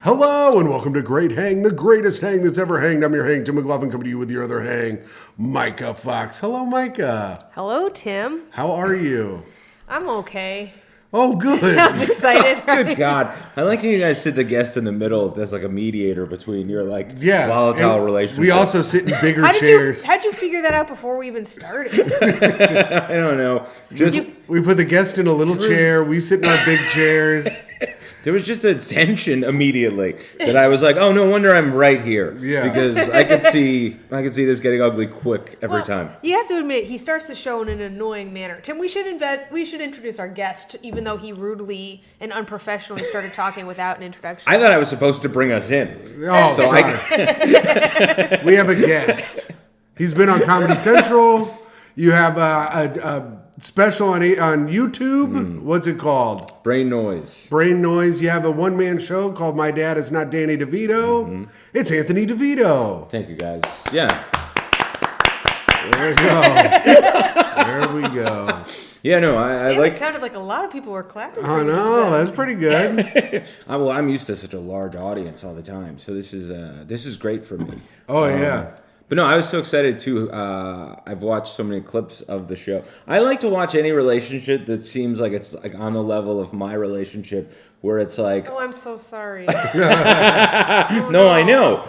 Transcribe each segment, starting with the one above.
Hello and welcome to Great Hang, the greatest hang that's ever hanged. I'm your hang, Tim McLaughlin, coming to you with your other hang, Myka Fox. Hello, Myka. Hello, Tim. How are you? I'm okay. Oh, good. Sounds excited. Good God. I like how you guys sit the guest in the middle as like a mediator between your volatile and relationship. We also sit in bigger chairs. How'd you figure that out before we even started? I don't know. We put the guest in a little chair. We sit in our big chairs. There was just a tension immediately that I was like, oh, no wonder I'm right here. Yeah. Because I could see this getting ugly quick every time. You have to admit, he starts the show in an annoying manner. Tim, we should introduce our guest, even though he rudely and unprofessionally started talking without an introduction. I thought I was supposed to bring us in. Oh, so sorry. We have a guest. He's been on Comedy Central. You have a special on YouTube. What's it called? Brain Noise. Brain Noise. You have a one-man show called My Dad Is Not Danny Devito. It's Anthony Devito. Thank you, guys. Yeah. There we go. There we go. Yeah, no, I Damn, like... It sounded like a lot of people were clapping. Oh, no, that's pretty good. I'm used to such a large audience all the time, so this is great for me. Oh, yeah. But no, I was so excited too. I've watched so many clips of the show. I like to watch any relationship that seems like it's like on the level of my relationship, where it's like, Oh, I'm so sorry. no, I know,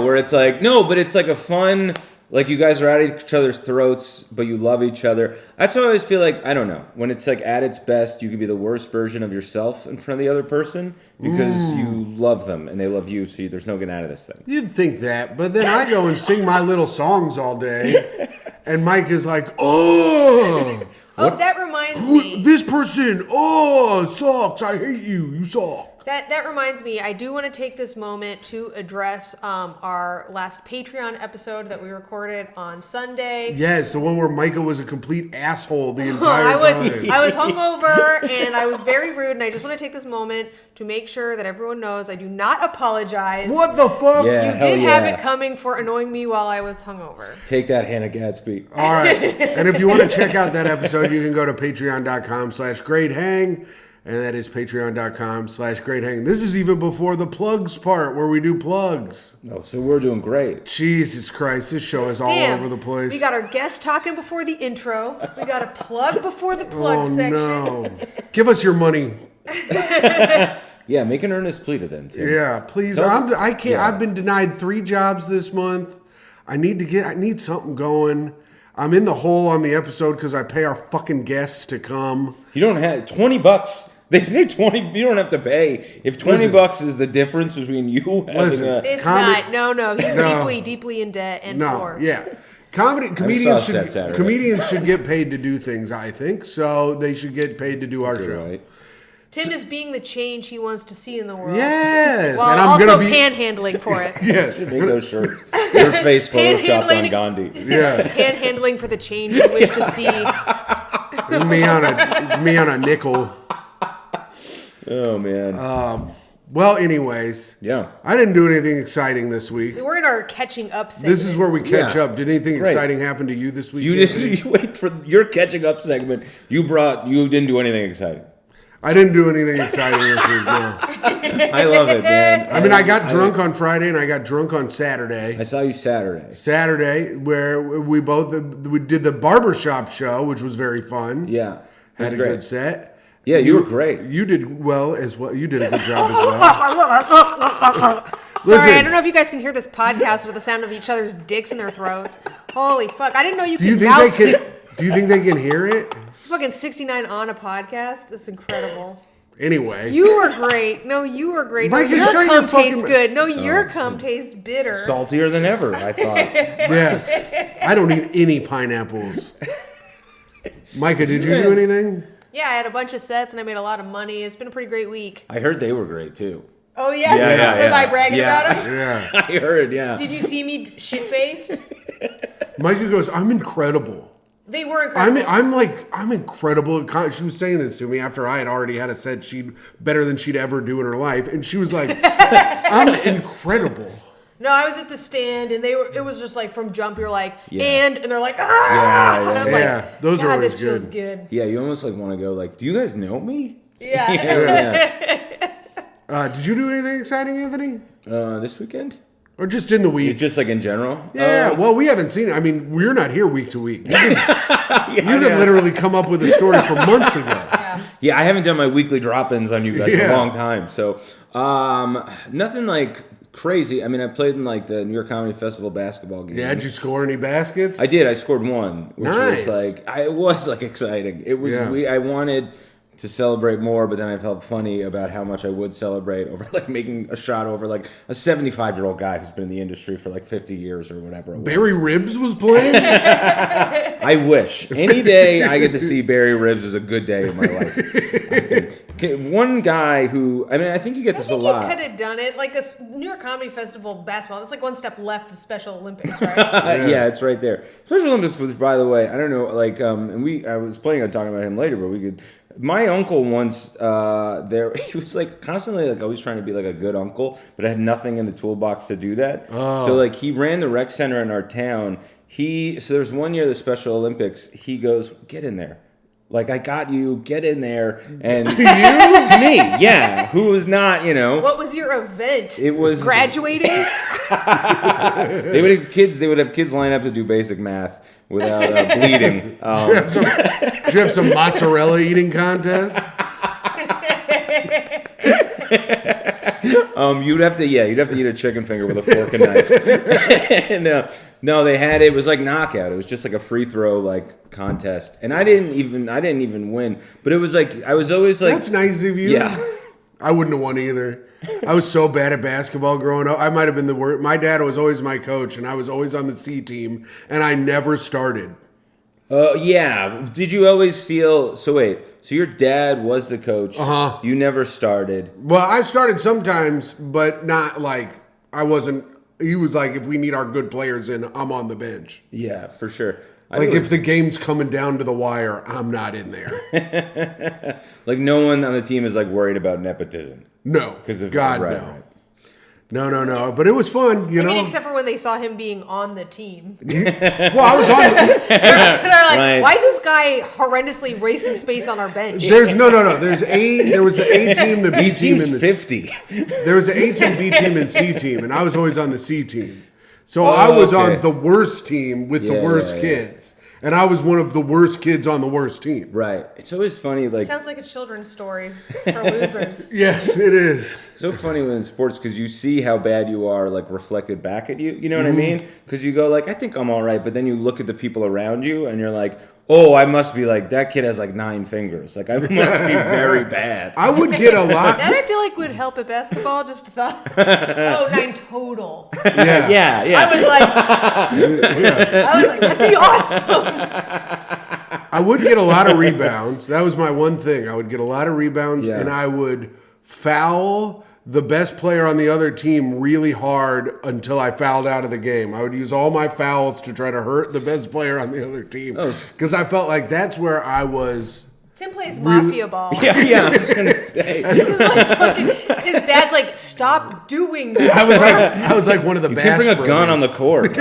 where it's like, no, but it's like a fun, like you guys are at each other's throats, but you love each other. That's why I always feel like, I don't know, when it's like at its best, you can be the worst version of yourself in front of the other person because you love them and they love you, so there's no getting out of this thing. You'd think that, but then I go and sing my little songs all day, and Mike is like, oh, That reminds me. this person, sucks, I hate you, you suck. That reminds me, I do want to take this moment to address our last Patreon episode that we recorded on Sunday. Yes, the one where Myka was a complete asshole the entire time. I was hungover and I was very rude, and I just want to take this moment to make sure that everyone knows I do not apologize. What the fuck? Yeah. You Hell did have yeah. it coming for annoying me while I was hungover. Take that, Hannah Gadsby. All right. And if you want to check out that episode, you can go to patreon.com/greathang. And that is patreon.com/greathang. This is even before the plugs part where we do plugs. Oh, so we're doing great. Jesus Christ, this show is all Damn, over the place. We got our guest talking before the intro. We got a plug before the plug section. No. Give us your money. Yeah, make an earnest plea to them, Tim. Yeah, please. I can't. Yeah. I've been denied 3 jobs this month. I need something going. I'm in the hole on the episode because I pay our fucking guests to come. You don't have $20. They pay 20. You don't have to pay. If $20 is the difference between you having It's not. No. He's deeply in debt and poor. Yeah. Comedians should get paid to do things, I think. So they should get paid to do our show. Right. Tim is being the change he wants to see in the world. Yes. While and I'm also gonna be panhandling for it. Yes. Should make those shirts. Your face photoshopped on Gandhi. Yeah. Panhandling for the change you wish to see. me on a nickel. Oh man. Well, anyways. Yeah. I didn't do anything exciting this week. We're in our catching up segment. This is where we catch up. Did anything Right. exciting happen to you this week? You wait for your catching up segment. You didn't do anything exciting. I didn't do anything exciting this week, no. I love it, man. I mean, I got drunk on Friday and I got drunk on Saturday. I saw you Saturday. Saturday, where we did the barbershop show, which was very fun. Yeah. Had a good set. Yeah, you were great. You did well as well. You did a good job as well. Sorry, I don't know if you guys can hear this podcast with the sound of each other's dicks in their throats. Holy fuck. I didn't know you could mouth Do you think they can hear it? fucking 69 on a podcast? That's incredible. Anyway. You were great. No, you were great. Mike, your shut your cum fucking tastes good. No, your cum tastes bitter. Saltier than ever, I thought. Yes. I don't eat any pineapples. Micah, did you do anything? Yeah, I had a bunch of sets and I made a lot of money. It's been a pretty great week. I heard they were great too. Oh, yeah? Was I bragging about them? Yeah. I heard, yeah. Did you see me shit-faced? Micah goes, I'm incredible. They were incredible. I'm incredible. She was saying this to me after I had already had a set better than she'd ever do in her life. And she was like, I'm incredible. No, I was at the stand, and it was just like from jump, you're like, Yeah. and they're like, ah! Yeah, And I'm like, those are God, always this feels good. Yeah, you almost like want to go like, do you guys know me? Yeah. Yeah. Did you do anything exciting, Anthony? This weekend? Or just in the week? Just like in general? Yeah, well, we haven't seen it. I mean, we're not here week to week. You could literally come up with a story from months ago. Yeah, I haven't done my weekly drop-ins on you guys in a long time. So, nothing like crazy. I mean, I played in like the New York Comedy Festival basketball game. Yeah, did you score any baskets? I did. I scored one, which Nice. was exciting. It was. Yeah. I wanted to celebrate more, but then I felt funny about how much I would celebrate over like making a shot over like a 75-year-old guy who's been in the industry for like 50 years or whatever it was. Barry Ribs was playing? I wish. Any day I get to see Barry Ribs is a good day in my life. I think. Okay, one guy who, I mean, I think you get this a lot. You could have done it. Like this New York Comedy Festival basketball, that's like one step left of Special Olympics, right? Yeah, it's right there. Special Olympics, which, by the way, I don't know, like, and I was planning on talking about him later, but we could. My uncle once, he was like constantly like always trying to be like a good uncle, but had nothing in the toolbox to do that. Oh. So like he ran the rec center in our town. So there's one year the Special Olympics. He goes, get in there. Like, I got you, get in there. And to you? To me, yeah. Who was not, What was your event? It was graduating? They would have kids line up to do basic math without bleeding. Do you have some mozzarella eating contest? You'd have to eat a chicken finger with a fork and knife. No, it was like knockout. It was just like a free throw like contest, and I didn't even win. But it was like I was always like, that's nice of you. Yeah, I wouldn't have won either. I was so bad at basketball growing up. I might have been the worst. My dad was always my coach, and I was always on the C team, and I never started. Yeah. Did you always feel? So wait. So your dad was the coach. Uh-huh. You never started. Well, I started sometimes, but not like I wasn't. He was like, if we need our good players in, I'm on the bench. Yeah, for sure. If the game's coming down to the wire, I'm not in there. Like no one on the team is like worried about nepotism. No, because of God, right, no. Right. No. But it was fun, you know. Except for when they saw him being on the team. Well, I was on. They're like, Right. why is this guy horrendously wasting space on our bench? There was the A team, the B team, and the 50. There was the A team, B team, and C team, and I was always on the C team. So I was on the worst team with the worst kids. And I was one of the worst kids on the worst team. Right. It's always funny, like... Sounds like a children's story for losers. Yes, it is. So funny when in sports, because you see how bad you are, like, reflected back at you. You know what I mean? Because you go, like, I think I'm all right. But then you look at the people around you, and you're like, oh, I must be like, that kid has like 9 fingers. Like, I must be very bad. I would get a lot. That I feel like would help at basketball. Just thought, 9 total. Yeah. I was like, that'd be awesome. I would get a lot of rebounds. That was my one thing. I would get a lot of rebounds, and I would foul the best player on the other team really hard until I fouled out of the game. I would use all my fouls to try to hurt the best player on the other team. Because I felt like that's where I was. Tim plays mafia ball. Yeah, I was going to say. It was like his dad's like, stop doing that. I was like one of the best. You can bring a gun on the court.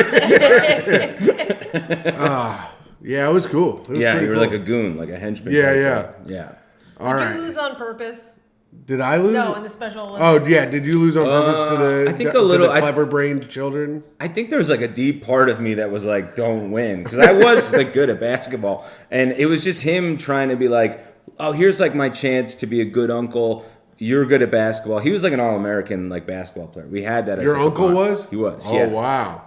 Yeah, it was cool. It was you were cool. like a goon, like a henchman. Yeah. Did you lose on purpose? Did I lose? No, in the Special Olympics. Oh, yeah. Did you lose on purpose to the, I think to a little, the clever-brained children? I think there's like a deep part of me that was like, don't win. Because I was like good at basketball. And it was just him trying to be like, oh, here's like my chance to be a good uncle. You're good at basketball. He was like an All-American like basketball player. We had that. Your uncle was? He was. Oh, yeah. wow.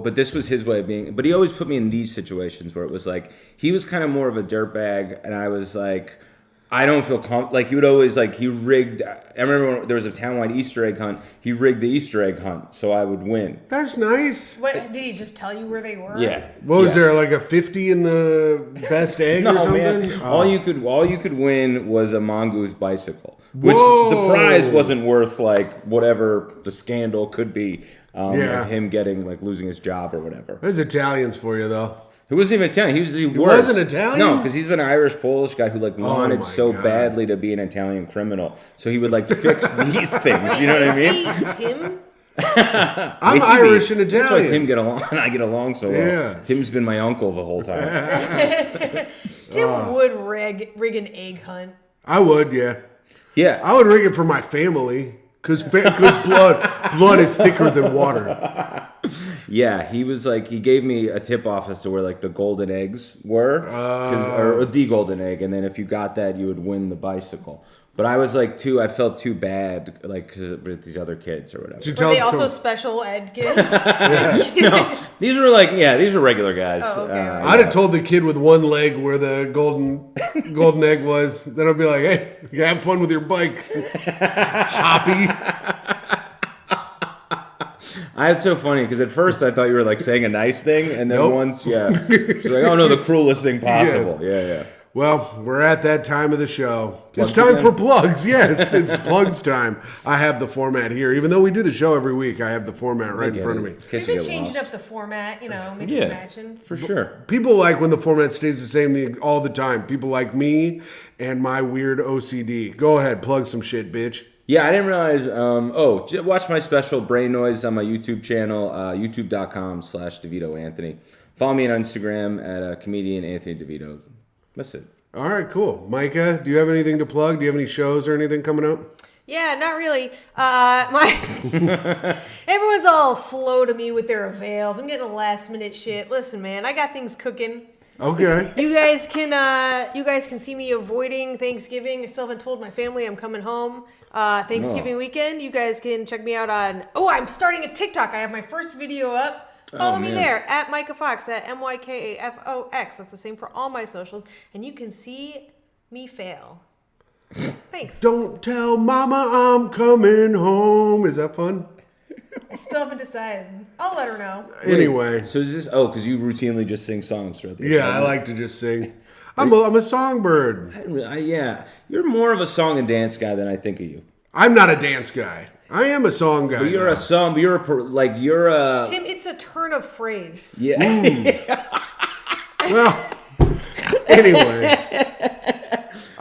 But this was his way of being. But he always put me in these situations where it was like he was kind of more of a dirtbag, and I was like, I don't feel like he would always like he rigged. I remember when there was a townwide Easter egg hunt. He rigged the Easter egg hunt so I would win. That's nice. What did he just tell you where they were? Yeah. What was there, like a 50 in the best egg or something? Man. All you could win was a mongoose bicycle, which the prize wasn't worth like whatever the scandal could be of him getting like losing his job or whatever. That's Italians for you, though. He wasn't even Italian. He wasn't Italian? No, because he's an Irish Polish guy who like wanted God. badly to be an Italian criminal. So he would like fix these things. You know what I mean? Is he Tim? I'm Irish and Italian. That's why Tim get along and I get along so well. Yeah. Tim's been my uncle the whole time. Tim would rig an egg hunt. I would, yeah. Yeah. I would ring it for my family because blood is thicker than water. Yeah, he was like, he gave me a tip off as to where like the golden eggs were, or the golden egg, and then if you got that, you would win the bicycle. But I was like I felt too bad, like 'cause with these other kids or whatever. Were they also special ed kids? No, these were regular guys. Oh, okay. I'd have told the kid with one leg where the golden egg was. Then I'd be like, "Hey, you have fun with your bike, Hoppy." It's so funny because at first I thought you were like saying a nice thing, and then Nope. once, she's like, "Oh no, the cruelest thing possible." Yes. Yeah. Well, we're at that time of the show. Plugs It's time again? for plugs. Yes, it's plugs time. I have the format here. Even though we do the show every week, I have the format right in front of me. We've been changing up the format, mix and matching. For sure. People like when the format stays the same all the time. People like me and my weird OCD. Go ahead, plug some shit, bitch. Yeah, I didn't realize. Watch my special Brain Noise on my YouTube channel, youtube.com/Devito Anthony. Follow me on Instagram at comedian Anthony Devito. That's it. All right, cool. Myka, do you have anything to plug? Do you have any shows or anything coming up? Yeah, not really. Everyone's all slow to me with their avails. I'm getting a last minute shit. Listen, man, I got things cooking. Okay. You guys can see me avoiding Thanksgiving. I still haven't told my family I'm coming home Thanksgiving weekend. You guys can check me out on. Oh, I'm starting a TikTok. I have my first video up. Follow me there at Myka Fox at MYKAFOX. That's the same for all my socials, and you can see me fail. Thanks. Don't tell mama I'm coming home. Is that fun? I still haven't decided. I'll let her know. Anyway. So is this? Oh, because you routinely just sing songs throughout the Yeah, I like to just sing. I'm a songbird. Yeah, you're more of a song and dance guy than I think of you. I'm not a dance guy. I am a song guy. But you're though. a song. But you're a. Tim, it's a turn of phrase. Yeah. Well, anyway.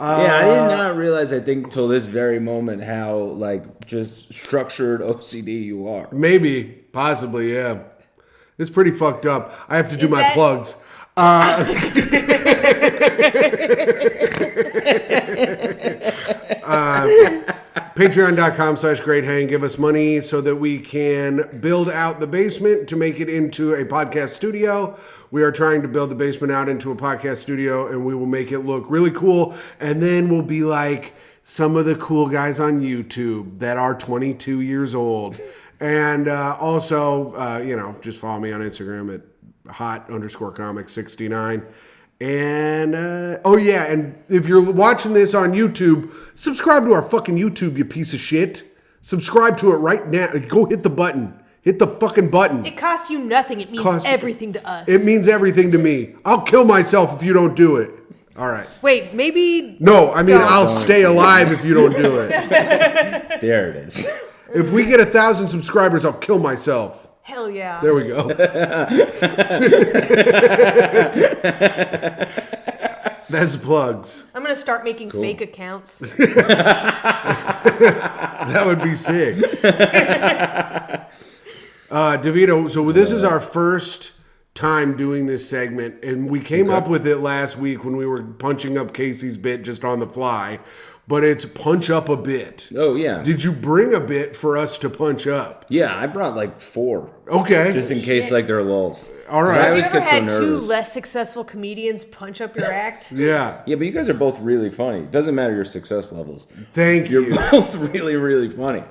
Yeah, I did not realize, I think, till this very moment how, like, just structured OCD you are. Maybe, possibly, yeah. It's pretty fucked up. I have to do Is my that- plugs. Patreon.com/GreatHang. Give us money so that we can build out the basement to make it into a podcast studio. We are trying to build the basement out into a podcast studio, and we will make it look really cool. And then we'll be like some of the cool guys on YouTube that are 22 years old. And also, just follow me on Instagram at hot_comic69. And, and if you're watching this on YouTube, subscribe to our fucking YouTube, you piece of shit. Subscribe to it right now. Go hit the button. Hit the fucking button. It costs you nothing. It means everything to us. It means everything to me. I'll kill myself if you don't do it. All right. Wait, maybe... No, I mean, I'll stay alive if you don't do it. There it is. If we get 1,000 subscribers, I'll kill myself. Hell yeah. There we go. That's plugs. I'm going to start making fake accounts. That would be sick. Devito, so this is our first time doing this segment, and we came up with it last week when we were punching up Casey's bit just on the fly, but it's punch up a bit. Oh, yeah. Did you bring a bit for us to punch up? Yeah, I brought like 4. Okay. Just in case, like, they're lulls. All right. I Have you always ever get so had two nervous. less successful comedians punch up your act? Yeah. Yeah, but you guys are both really funny. Doesn't matter your success levels. Thank You're you. both really, really funny.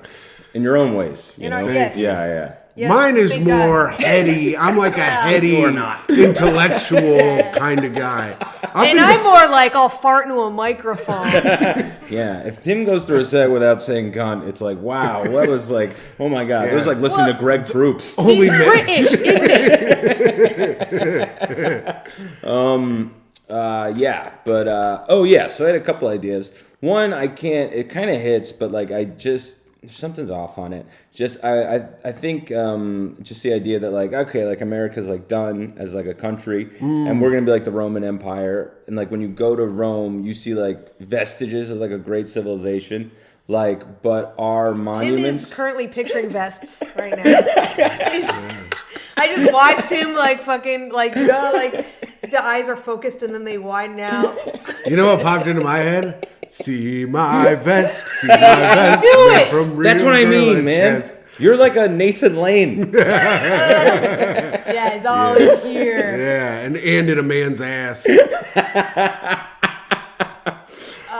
In your own ways. You know? Yes. Yeah. Yes, Mine is thank more God. heady. I'm like a heady, You're not. intellectual kind of guy. And I'm more like I'll fart into a microphone. Yeah, if Tim goes through a set without saying cunt, it's like, wow, that was like, oh my God. It was like listening to Greg Proops. He's British, isn't So I had a couple ideas. One, it kind of hits, but like something's off on it. I think just the idea that like, okay, like America's like done as like a country, and we're gonna be like the Roman Empire, and like when you go to Rome, you see like vestiges of like a great civilization, like, but our Tim monuments. is currently picturing vests right now. I just watched him like fucking like like the eyes are focused and then they widen out. You know what popped into my head? See my vest, see my vest. it. From That's what I mean, man. Chest. You're like a Nathan Lane. Yeah, it's all in here. Yeah, and in a man's ass.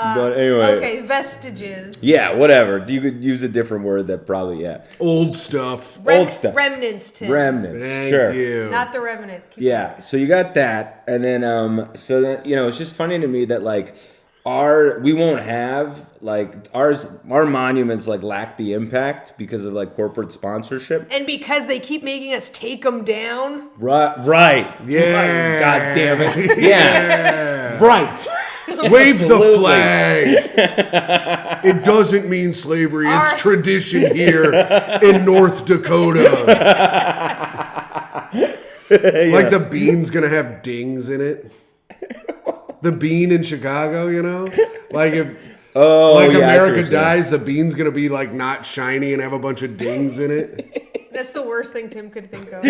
But anyway. Okay, vestiges. Yeah, whatever. You could use a different word that probably, Old stuff. Old stuff. Remnants, Tim. Remnants. Thank Sure. you. Not the Revenant. Keep Yeah, so you got that, and then so that, it's just funny to me that like we won't have like our monuments like lack the impact because of like corporate sponsorship. And because they keep making us take them down. Right. Yeah. God damn it. Yeah. Right. Wave the Absolutely. flag. It doesn't mean slavery. It's tradition here in North Dakota. Like the bean's gonna have dings in it. The bean in Chicago, like if America dies, the bean's gonna be like not shiny and have a bunch of dings in it. That's the worst thing Tim could think of.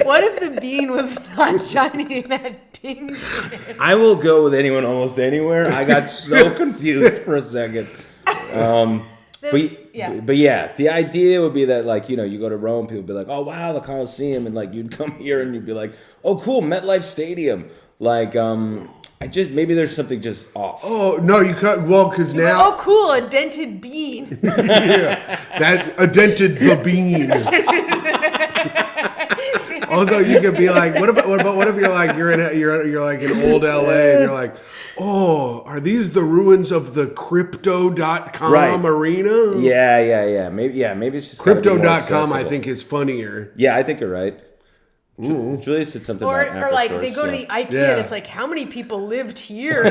What if the bean was not shiny and had dings in it? I will go with anyone almost anywhere. I got so confused for a second. But yeah, the idea would be that like, you go to Rome, people would be like, oh wow, the Colosseum, and like you'd come here and you'd be like, oh cool, MetLife Stadium. Like maybe there's something just off. Oh no, you cut because now. Oh cool, a dented bean. Yeah, a dented the bean. Also, you could be like, what if you're like you're like in old LA and you're like, oh, are these the ruins of the Crypto.com arena? Yeah. Maybe it's just Crypto.com. I think is funnier. Yeah, I think you're right. Julia said something Or about like Apple they go to the IKEA and it's like, how many people lived here?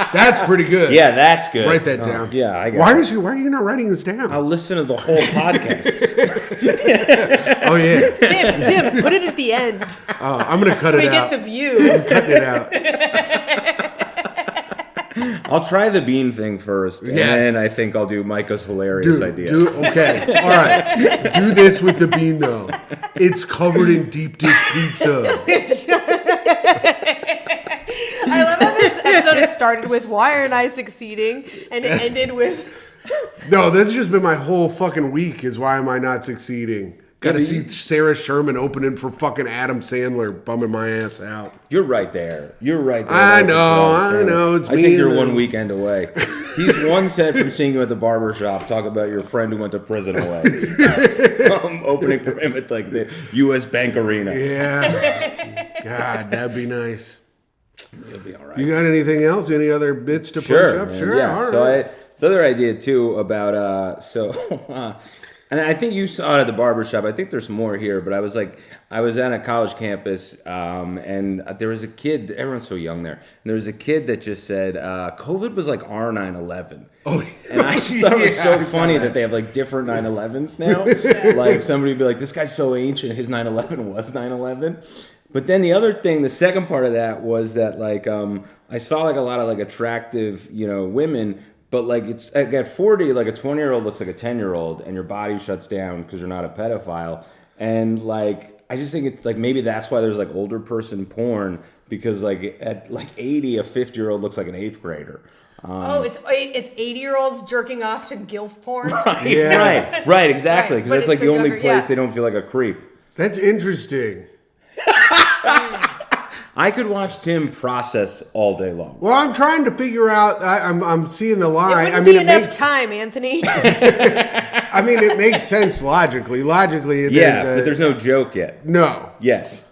That's pretty good. Yeah, that's good. Write that down. Yeah, I got Why it. are you not writing this down? I'll listen to the whole podcast. Oh yeah. Tim, put it at the end. Oh, I'm gonna cut So it we out. get the view. Cutting it out. I'll try the bean thing first, and then I think I'll do Myka's hilarious idea. Okay, all right. Do this with the bean though. It's covered in deep dish pizza. I love how this episode started with why aren't I succeeding, and it ended with No, that's just been my whole fucking week. Is why am I not succeeding? Got to see Sarah Sherman opening for fucking Adam Sandler, bumming my ass out. You're right there. I know. It's I me think you're and one weekend away. He's one set from seeing you at the barbershop. Talk about your friend who went to prison away. Opening for him at like the U.S. Bank Arena. Yeah. God, that'd be nice. You'll be all right. You got anything else? Any other bits to punch up? Man. Sure. Yeah. All So right. so other idea too about and I think you saw it at the barbershop. I think there's more here, but I was on a college campus, and there was a kid. Everyone's so young there. And there was a kid that just said, "COVID was like our 9/11." Oh, and I just thought it was so funny that they have like different 9/11s now. Like somebody would be like, "This guy's so ancient. His 9/11 was 9/11." But then the other thing, the second part of that was that like I saw like a lot of like attractive, women. But like it's at 40, like a 20-year-old looks like a 10-year-old, and your body shuts down because you're not a pedophile. And like I just think it's like maybe that's why there's like older person porn, because like at like 80, a 50-year-old looks like an 8th grader. it's 80-year-olds jerking off to gilf porn. Right, exactly. Because But that's like the they're only younger, place they don't feel like a creep. That's interesting. I could watch Tim process all day long. Well, I'm trying to figure out. I'm seeing the It line. wouldn't be enough time, Anthony. I mean, it makes sense logically. Logically, But there's no joke yet. No. Yes.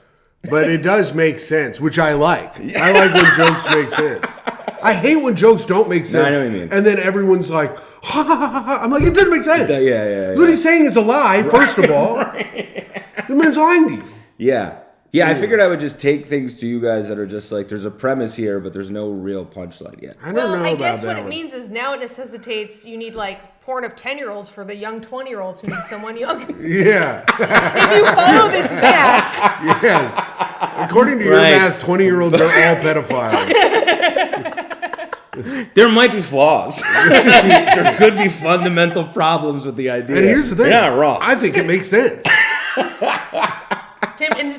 But it does make sense, which I like. I like when jokes make sense. I hate when jokes don't make sense. No, I know what you mean. And then everyone's like, ha ha ha ha. I'm like, it doesn't make sense. Yeah. What he's saying is a lie, first of all. The man's lying to you. Yeah. Yeah, I figured I would just take things to you guys that are just like, there's a premise here, but there's no real punchline yet. I don't know I about guess that what it one. means is now it necessitates you need like porn of 10-year-olds for the young 20-year-olds who need someone younger. Yeah. If you follow this math, Yes. According to your math, 20-year-olds are all pedophiles. There might be flaws. There could be fundamental problems with the idea. And here's the thing. You're not wrong. I think it makes sense.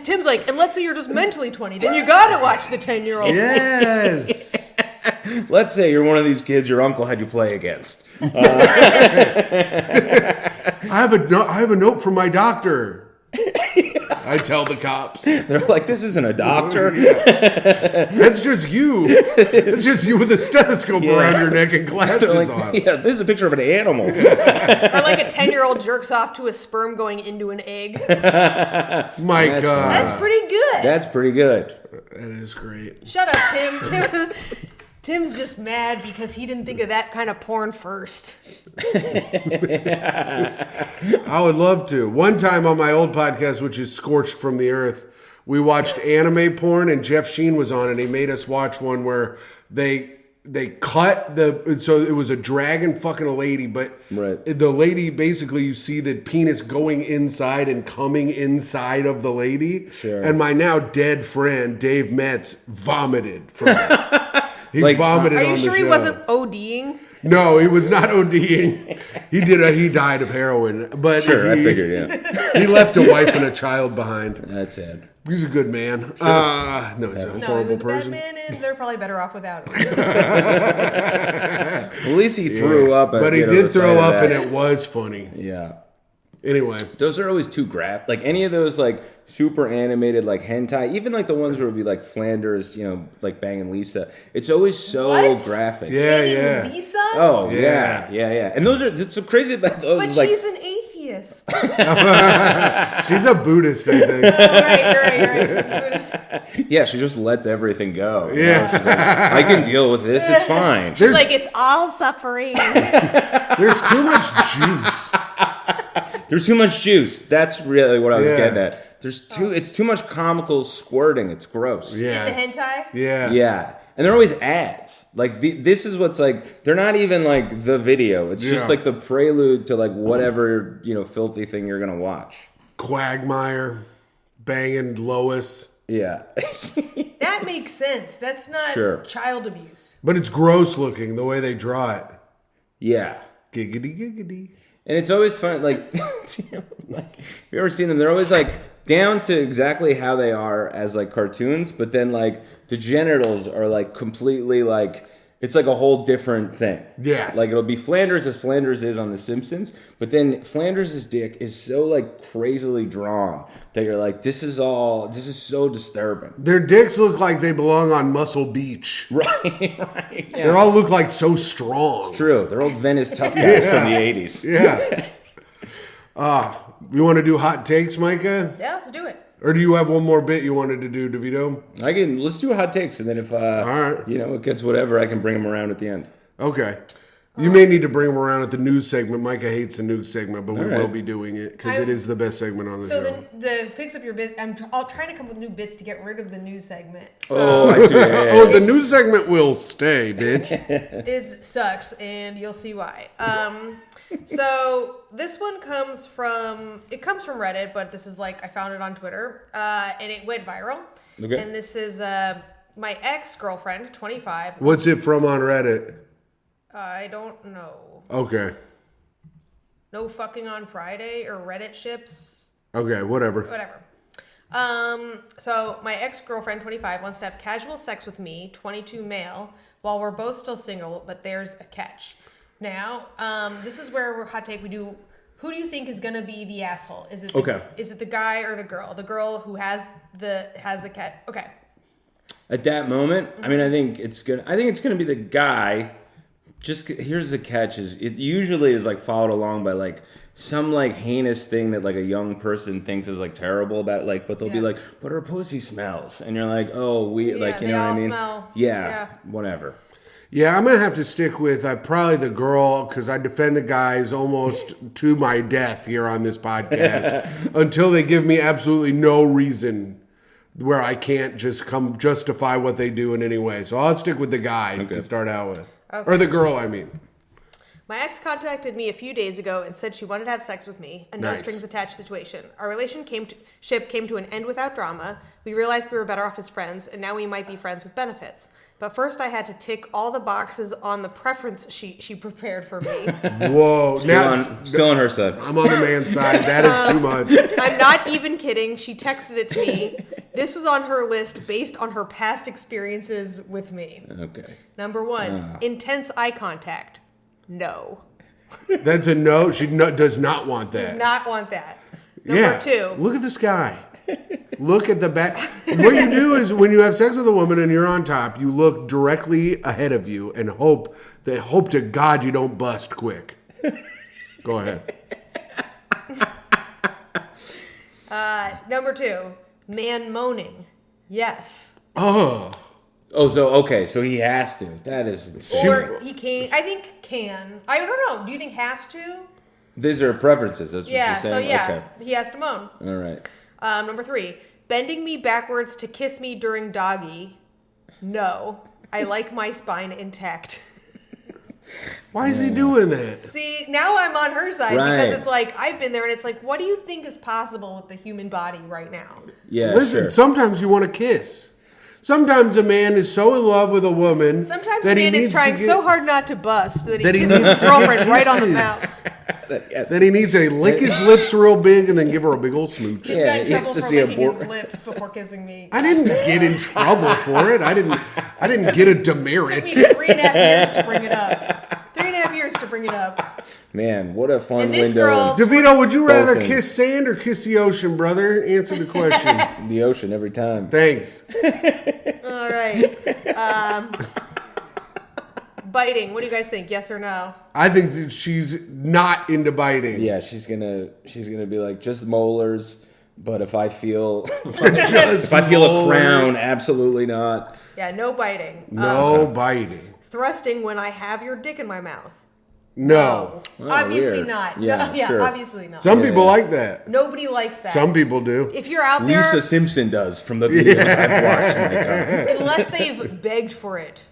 Tim's like, and let's say you're just mentally 20, then you gotta watch the 10-year-old. Yes. Let's say you're one of these kids your uncle had you play against. I have a note from my doctor. I tell the cops. They're like, this isn't a doctor. That's just you. It's just you with a stethoscope around your neck and glasses on. Yeah, this is a picture of an animal. Or like a 10-year-old jerks off to a sperm going into an egg. My God. That's pretty good. That's pretty good. That is great. Shut up, Tim. Tim's just mad because he didn't think of that kind of porn first. I would love to. One time on my old podcast, which is Scorched from the Earth, we watched anime porn, and Jeff Sheen was on it. He made us watch one where they cut so it was a dragon fucking a lady, but the lady, basically you see the penis going inside and coming inside of the lady. Sure. And my now dead friend Dave Metz vomited from it. He vomited on the show. Are you sure he wasn't ODing? No, he was not ODing. He died of heroin. But Sure, I figured, yeah. He left a wife and a child behind. That's sad. He's a good man. Sure. No, he's a No, he horrible was a person. bad man, and they're probably better off without him. At least he threw up. But he did throw up, and it was funny. Yeah. Anyway. Those are always too like any of those like super animated like hentai, even like the ones where it would be like Flanders, like banging Lisa. It's always so What? graphic. Yeah. Lisa? Oh, yeah. And those are, it's so crazy about those. But is, like, she's an atheist. She's a Buddhist, I think. You're right. She's a Buddhist. yeah, she just lets everything go. Yeah. She's like, I can deal with this. It's fine. She's like, it's all suffering. There's too much juice. There's too much juice. That's really what I was Yeah. getting at. It's too much comical squirting. It's gross. Yeah. In the hentai? Yeah. Yeah. And they're always ads. Like, this is what's like, they're not even like the video. It's just like the prelude to like whatever, filthy thing you're going to watch. Quagmire, banging Lois. Yeah. That makes sense. That's not child abuse. But it's gross looking, the way they draw it. Yeah. Giggity, giggity. And it's always fun, like, like, have you ever seen them? They're always like down to exactly how they are as like cartoons, but then like the genitals are like completely like, it's like a whole different thing. Yes. Like it'll be Flanders as Flanders is on The Simpsons, but then Flanders' dick is so like crazily drawn that you're like, this is so disturbing. Their dicks look like they belong on Muscle Beach. Right. They all look like so strong. True. They're old Venice tough guys from the 80s. Yeah. You want to do hot takes, Myka? Yeah, let's do it. Or do you have one more bit you wanted to do, Devito? Let's do hot takes, and then if, it gets whatever, I can bring them around at the end. Okay. You may need to bring them around at the news segment. Myka hates the news segment, but we will be doing it because it is the best segment on the show. So the fix up your bit. I'll try to come up with new bits to get rid of the news segment. So Oh, I see. Oh, the news segment will stay, bitch. it sucks, and you'll see why. So this one comes from Reddit, but this is like I found it on Twitter, and it went viral. Okay. And this is my ex-girlfriend, 25. What's it from on Reddit? I don't know. Okay. No fucking on Friday or Reddit ships. Okay, whatever. Whatever. So my ex-girlfriend, 25, wants to have casual sex with me, 22 male, while we're both still single, but there's a catch. Now, this is where we're hot take. We do. Who do you think is gonna be the asshole? Is it the guy or the girl? The girl who has the cat. Okay. At that moment, I mean, I think it's gonna be the guy. Just here's the catch: is it usually is like followed along by like some like heinous thing that like a young person thinks is like terrible about it, like, but they'll be like, but her pussy smells, and you're like, oh, we like, you know what I mean? Smell. Yeah, whatever. Yeah, I'm going to have to stick with probably the girl because I defend the guys almost to my death here on this podcast until they give me absolutely no reason where I can't just justify what they do in any way. So I'll stick with the guy to start out with. Okay. Or the girl, I mean. My ex contacted me a few days ago and said she wanted to have sex with me, a no strings attached situation. Our relationship came to an end without drama. We realized we were better off as friends, and now we might be friends with benefits. But first I had to tick all the boxes on the preference sheet she prepared for me. Whoa. Still on her side. I'm on the man's side. That is too much. I'm not even kidding. She texted it to me. This was on her list based on her past experiences with me. Okay. Number 1, intense eye contact. No. That's a no. She does not want that. Does not want that. Number 2. Look at this guy. Look at the back. What you do is when you have sex with a woman and you're on top, you look directly ahead of you and hope to God you don't bust quick. Go ahead. Number 2, man moaning. Yes. Oh. Oh, so he has to. That is insane. Or he can. I think can. I don't know. Do you think has to? These are preferences. That's what Yeah. you're saying? So yeah, Okay. he has to moan. All right. Number 3, bending me backwards to kiss me during doggy. No. I like my spine intact. Why is he doing that? See, now I'm on her side Right. because it's like, I've been there and it's like, what do you think is possible with the human body right now? Yeah. Listen, sure. sometimes you want to kiss. Sometimes a man is so in love with a woman Sometimes that a he man is needs trying to get, so hard not to bust that he that he kisses needs his girlfriend to get right on the kisses. mouth. that he needs to lick his lips real big and then give her a big old smooch. He Yeah, got in he has trouble to for see a licking his board- lips before kissing me. I didn't get in trouble for it. I didn't get a It took demerit. me 3.5 years to bring it up. 3.5 years to bring it up. Man, what a fun And this window. girl- Devito, would you rather Both kiss sand or kiss the ocean, brother? Answer the question. In the ocean every time. Thanks. All right. Biting. What do you guys think? Yes or no? I think that she's not into biting. Yeah, she's gonna be like just molars. But if I feel Just if I feel a molars. crown, absolutely not. Yeah, no biting. No biting. Thrusting when I have your dick in my mouth. No. Oh, Obviously weird. not. Yeah, No, sure. obviously not. Some Yeah. people like that. Nobody likes that. Some people do. If you're out there, Lisa Simpson does from the videos I've watched. Myka. unless they've begged for it,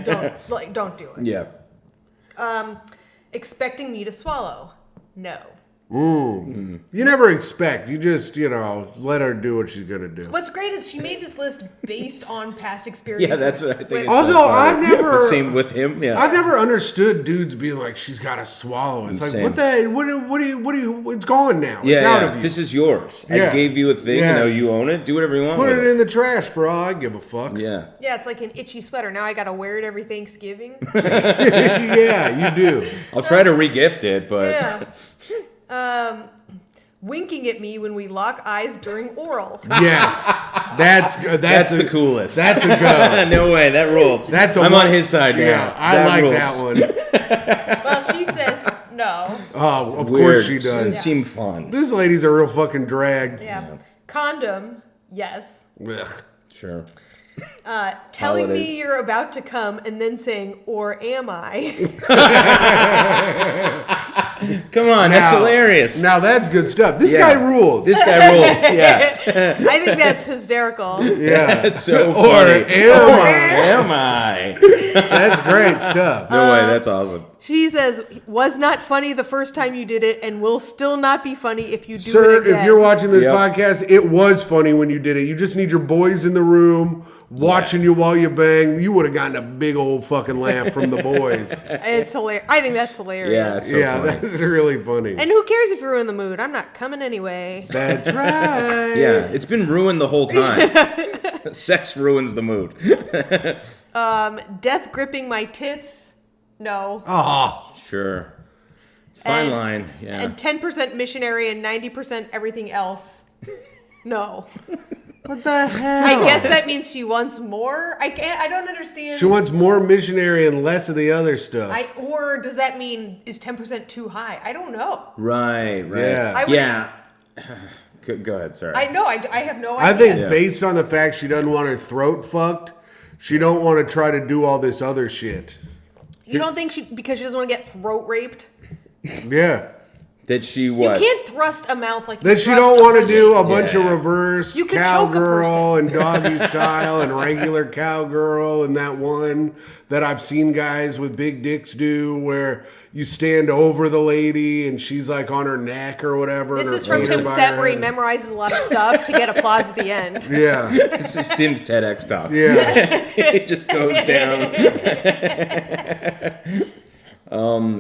don't do it. Yeah. Expecting me to swallow. No. You never expect. You just, let her do what she's going to do. What's great is she made this list based on past experiences. Yeah, that's what I think. with- it's Also, so funny. I've never- The same with him. Yeah. I've never understood dudes being like, she's got to swallow. It's like, Same. what do you, it's gone now. Yeah, It's out yeah. of you. This is yours. Yeah. I gave you a thing. Yeah. Now you own it. Do whatever you want Put with it in the trash for all I give a fuck. Yeah. Yeah, it's like an itchy sweater. Now I gotta wear it every Thanksgiving. Yeah, you do. I'll try to regift it, but Yeah. Winking at me when we lock eyes during oral. Yes. That's the coolest. That's a go. no way. That rules. That's a I'm one- on his side now. Yeah, I That like rules. that one. Well, she says no. Oh, of Weird. course she Doesn't does. seem fun. This lady's a real fucking drag. Yeah. Condom, yes. Ugh. Sure. Telling Holidays. me you're about to come and then saying, or am I? Come on, that's Now- hilarious. Now that's good stuff. This Yeah. guy rules. This guy rules. Yeah. I think that's hysterical. Yeah. That's so Or funny. am I? Am I? That's great stuff. No way. That's awesome. She says, was not funny the first time you did it and will still not be funny if you do Sir, it again. if you're watching this Yep. podcast, it was funny when you did it. You just need your boys in the room watching you while you bang. You would have gotten a big old fucking laugh from the boys. It's hilarious. I think that's hilarious. Yeah, it's so Yeah, funny. that's really funny. And who cares if you ruin the mood? I'm not coming anyway. That's right. Yeah, it's been ruined the whole time. Sex ruins the mood. Death gripping my tits? No. Oh, Sure. It's a fine And- line. Yeah. And 10% missionary and 90% everything else? No. what the hell? I guess that means she wants more? I don't understand. She wants more missionary and less of the other stuff. Or does that mean is 10% too high? I don't know. Right. Yeah. I would- Yeah. Go ahead. Sorry. I know. I have no I idea. think Yeah. based on the fact she doesn't want her throat fucked, she don't want to try to do all this other shit. You don't think because she doesn't want to get throat raped? Yeah. That she what? You can't thrust a mouth like you That she thrust don't a want to pussy. do a bunch of Yeah. reverse You could choke a cowgirl and doggy style and regular cowgirl and that one that I've seen guys with big dicks do where you stand over the lady and she's like on her neck or whatever. This and her is from feet are Tim's by set her where he head. memorizes a lot of stuff to get applause at the end. Yeah. This is Tim's TEDx talk. Yeah. It just goes down.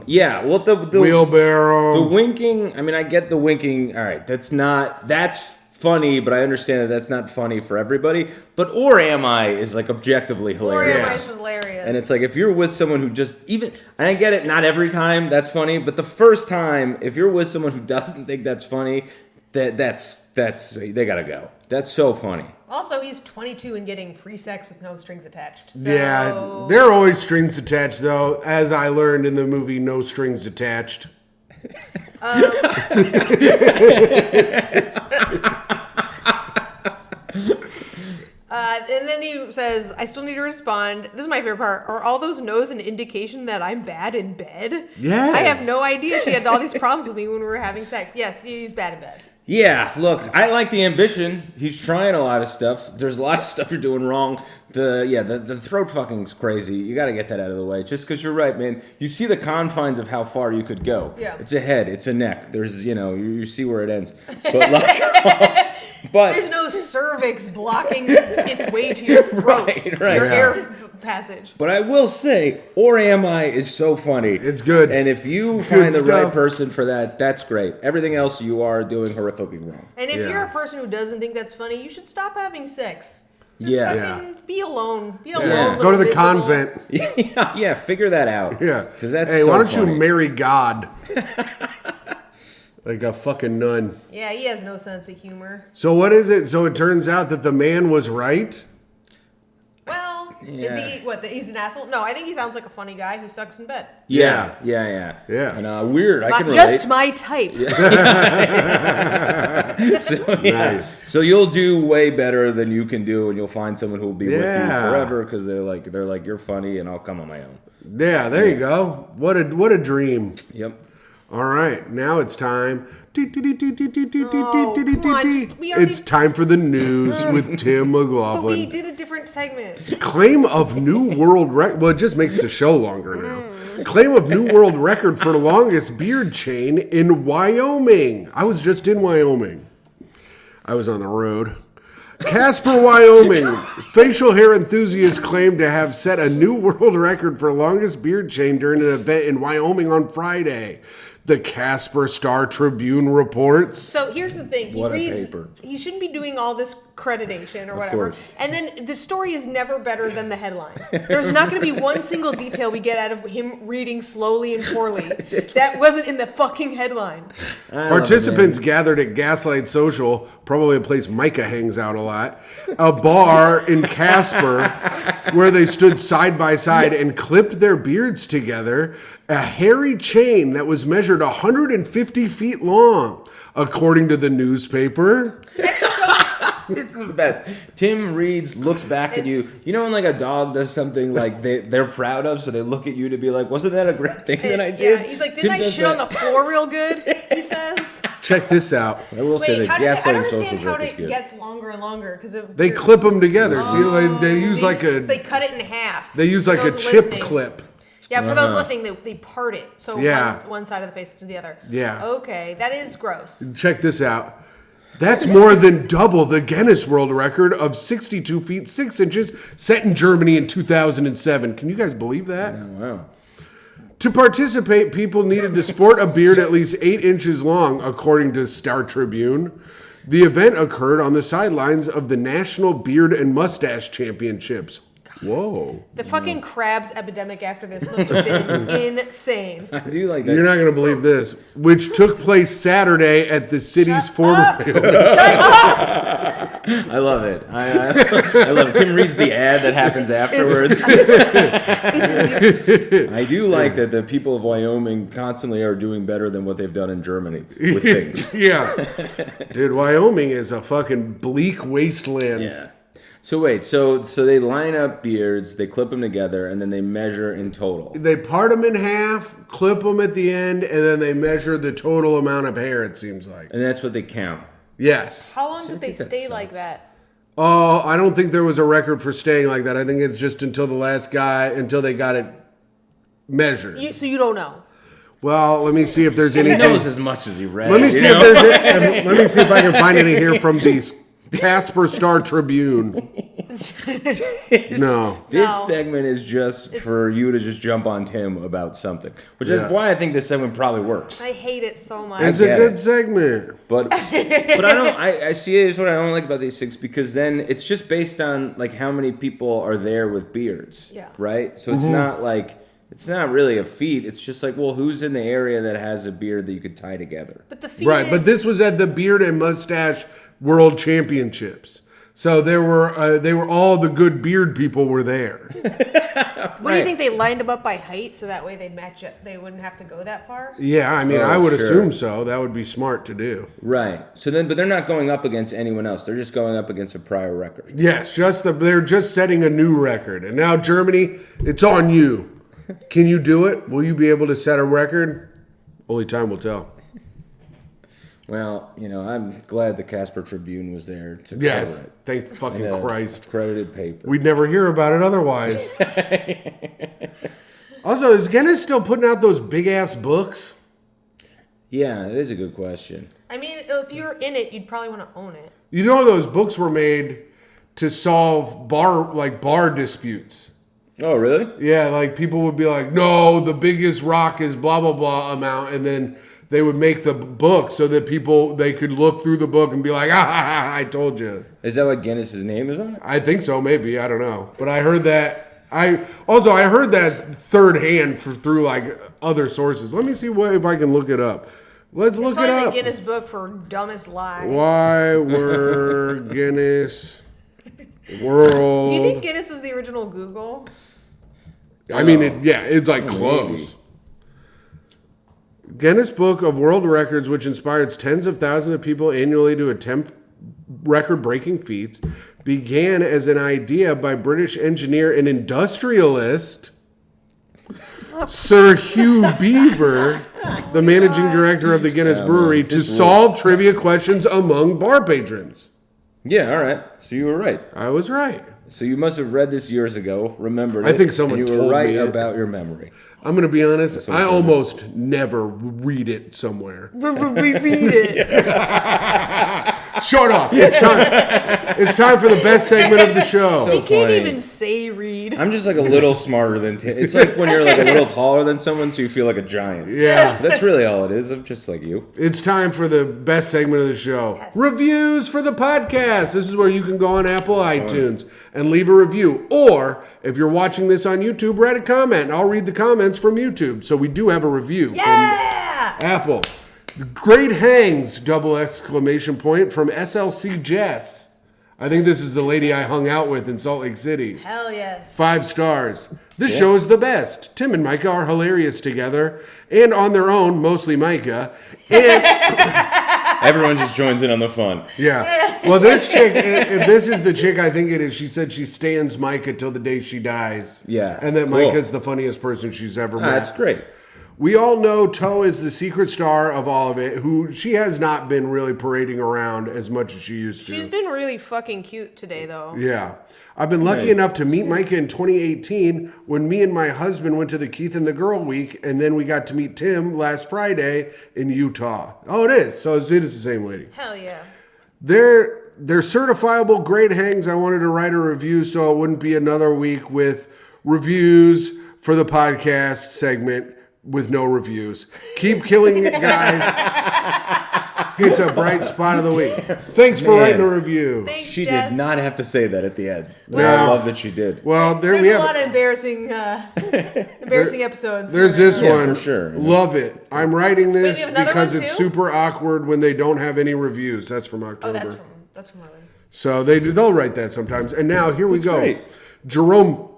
Yeah. Well, the Wheelbarrow. winking. I mean, I get the winking. All right. That's funny, but I understand that that's not funny for everybody. But Or Am I is like objectively hilarious. Or Am I is hilarious. And it's like if you're with someone who just and I get it, not every time that's funny, but the first time, if you're with someone who doesn't think that's funny, that's they gotta go. That's so funny. Also, he's 22 and getting free sex with no strings attached. So... Yeah, there are always strings attached, though, as I learned in the movie No Strings Attached. And then he says, I still need to respond. This is my favorite part. Are all those no's an indication that I'm bad in bed? Yes. I have no idea she had all these problems with me when we were having sex. Yes, he's bad in bed. Yeah, look, I like the ambition. He's trying a lot of stuff. There's a lot of stuff you're doing wrong. The throat fucking's crazy. You got to get that out of the way. Just because you're right, man. You see the confines of how far you could go. Yeah. It's a head. It's a neck. There's, you see where it ends. But like, there's no cervix blocking its way to your throat, right. your air passage. But I will say, Or Am I is so funny. It's good. And if you It's find the good stuff. right person for that, that's great. Everything else you are doing horrifically wrong. And if you're a person who doesn't think that's funny, you should stop having sex. Just Yeah. fucking be alone. Be alone. Yeah. little Go to the miserable. convent. Yeah, figure that out. Yeah. 'Cause that's hey, so why don't funny. you marry God? Like a fucking nun. Yeah, he has no sense of humor. So what is it? So it turns out that the man was right? Well, Yeah. is he, he's an asshole? No, I think he sounds like a funny guy who sucks in bed. Yeah. Yeah. And weird, I can relate. Just my type. So, Nice. So you'll do way better than you can do, and you'll find someone who will be with you Yeah. forever because they're like you're funny, and I'll come on my own. Yeah, there you go. What a dream. Yep. All right, now it's time. come on, we already- It's time for the news with Tim But we McLaughlin. did a different segment. Claim of new world record. Well, it just makes the show longer now. Claim of new world record for longest beard chain in Wyoming. I was just in Wyoming. I was on the road. Casper, Wyoming. Facial hair enthusiasts claim to have set a new world record for longest beard chain during an event in Wyoming on Friday. The Casper Star Tribune reports. So here's the thing. He What a reads. paper. He shouldn't be doing all this accreditation or whatever. course. And then the story is never better than the headline. There's not going to be one single detail we get out of him reading slowly and poorly that wasn't in the fucking headline. Participants gathered at Gaslight Social, probably a place Myka hangs out a lot, a bar in Casper where they stood side by side and clipped their beards together. A hairy chain that was measured 150 feet long, according to the newspaper. It's the best. Tim reads, looks back at you. You know when like a dog does something like they're proud of, so they look at you to be like, wasn't that a great thing that I did? Yeah, he's like, Tim didn't I does shit on the that. floor real good? He says. Check this out. I will say Wait, that I don't gaslighting understand social how joke is it good. gets longer and longer because They clip them together. See, like, they use like They a cut it in half. they use like For a those chip listening. clip. Yeah, for those listening, they part it. So Yeah. one side of the face to the other. Yeah. Okay, that is gross. Check this out. That's more than double the Guinness World Record of 62 feet 6 inches set in Germany in 2007. Can you guys believe that? Wow. To participate, people needed to sport a beard at least 8 inches long, according to Star Tribune. The event occurred on the sidelines of the National Beard and Mustache Championships. Whoa. The fucking crabs epidemic after this must have been insane. I do like that. You're not going to believe this, which took place Saturday at the city's former... I love it. I love it. Tim reads the ad that happens afterwards. I do like that the people of Wyoming constantly are doing better than what they've done in Germany with things. Yeah. Dude, Wyoming is a fucking bleak wasteland. Yeah. So wait, so they line up beards, they clip them together, and then they measure in total. They part them in half, clip them at the end, and then they measure the total amount of hair, it seems like. And that's what they count. Yes. How long did they think that stay sucks. like that? Oh, I don't think there was a record for staying like that. I think it's just until the last guy, until they got it measured. So you don't know. Well, let me see if there's He anything. knows as much as he read. Let me see if there's. Let me see if I can find any here from the Casper Star Tribune. No. This segment is just for you to just jump on Tim about something, which is why I think this segment probably works. I hate it so much. It's a good segment. But I see it as what I don't like about these things, because then it's just based on like how many people are there with beards. Yeah. Right? So it's not like, it's not really a feat. It's just like, well, who's in the area that has a beard that you could tie together? But the feat Right, but this was at the Beard and Mustache World Championships. So they were all the good beard people were there. What do you think, they lined them up by height so that way they'd match up? They wouldn't have to go that far? Yeah, I mean, I would assume so. That would be smart to do. Right. So then, but they're not going up against anyone else. They're just going up against a prior record. Yes, they're just setting a new record. And now Germany, it's on you. Can you do it? Will you be able to set a record? Only time will tell. Well, I'm glad the Casper Tribune was there to cover Yes, it. thank fucking Christ. Credited paper. We'd never hear about it otherwise. Also, is Guinness still putting out those big-ass books? Yeah, it is a good question. I mean, if you're in it, you'd probably want to own it. You know those books were made to solve bar disputes. Oh, really? Yeah, like people would be like, no, the biggest rock is blah, blah, blah amount. And then they would make the book so that they could look through the book and be like, I told you. Is that what Guinness's name is on it? I think so, maybe. I don't know. But I heard that. I heard that third hand through like other sources. Let me see if I can look it up. Let's look it up. The Guinness book for dumbest lie. Why were Guinness World? Do you think Guinness was the original Google? I mean, it's like close. Maybe. Guinness Book of World Records, which inspires tens of thousands of people annually to attempt record-breaking feats, began as an idea by British engineer and industrialist Sir Hugh Beaver, the managing director of the Guinness Brewery, to solve trivia questions among bar patrons. Yeah, all right. So you were right. I was right. So you must have read this years ago, remembered it. I think someone and you told were right me about your memory. I'm going to be honest. I almost never read it somewhere. Reread it. Shut up. It's time. It's time for the best segment of the show. He can't even say read. I'm just like a little smarter than Tim. It's like when you're like a little taller than someone, so you feel like a giant. Yeah. That's really all it is. I'm just like you. It's time for the best segment of the show. Yes. Reviews for the podcast. This is where you can go on Apple iTunes and leave a review. Or if you're watching this on YouTube, write a comment. I'll read the comments from YouTube. So we do have a review from Apple. Great hangs, ! From SLC Jess. I think this is the lady I hung out with in Salt Lake City. Hell yes. 5 stars. This show is the best. Tim and Myka are hilarious together and on their own, mostly Myka. And Everyone just joins in on the fun. yeah. Well, this chick, if this is the chick I think it is, she said she stands Myka till the day she dies. Yeah. And that Cool. Myka's the funniest person she's ever met. That's great. We all know Toe is the secret star of all of it, who she has not been really parading around as much as she used to. She's been really fucking cute today, though. Yeah. I've been lucky enough to meet Myka in 2018 when me and my husband went to the Keith and the Girl Week, and then we got to meet Tim last Friday in Utah. Oh, it is. So it is the same lady. Hell yeah. They're certifiable great hangs. I wanted to write a review so it wouldn't be another week with reviews for the podcast segment with no reviews. Keep killing it, guys. It's a bright spot of the week. Thanks for writing a review. Thanks, She Jess. did not have to say that at the end. Well- I love that she did. Well, there There's we a have lot of embarrassing episodes. There's this one. for sure. Love it. I'm writing this you have another because one it's too? super awkward when they don't have any reviews. That's from October. Oh, that's from Marlon. So they'll write that sometimes. And now here we go. great. Jerome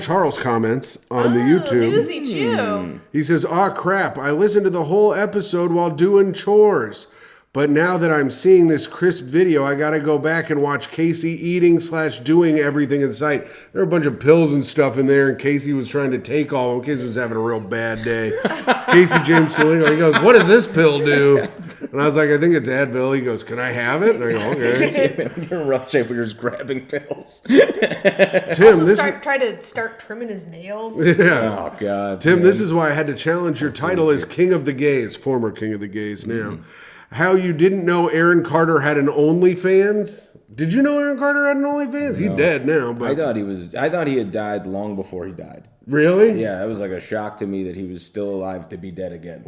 Charles comments on the YouTube. Newsy Chew. He says, "Aw, crap. I listened to the whole episode while doing chores. But now that I'm seeing this crisp video, I got to go back and watch Casey eating/doing everything in sight. There are a bunch of pills and stuff in there, and Casey was trying to take all of them. Casey was having a real bad day. Casey James Saligo, he goes, what does this pill do? And I was like, I think it's Advil. He goes, can I have it? And I go, okay. You're in rough shape when you're just grabbing pills. Tim, Try to start trimming his nails. Yeah. Oh, God. Tim, man. this is why I had to challenge your title as King of the Gays, former King of the Gays now. how you didn't know Aaron Carter had an OnlyFans. Did you know Aaron Carter had an OnlyFans? He's dead now, but I thought he had died long before he died. Really? Yeah, it was like a shock to me that he was still alive to be dead again.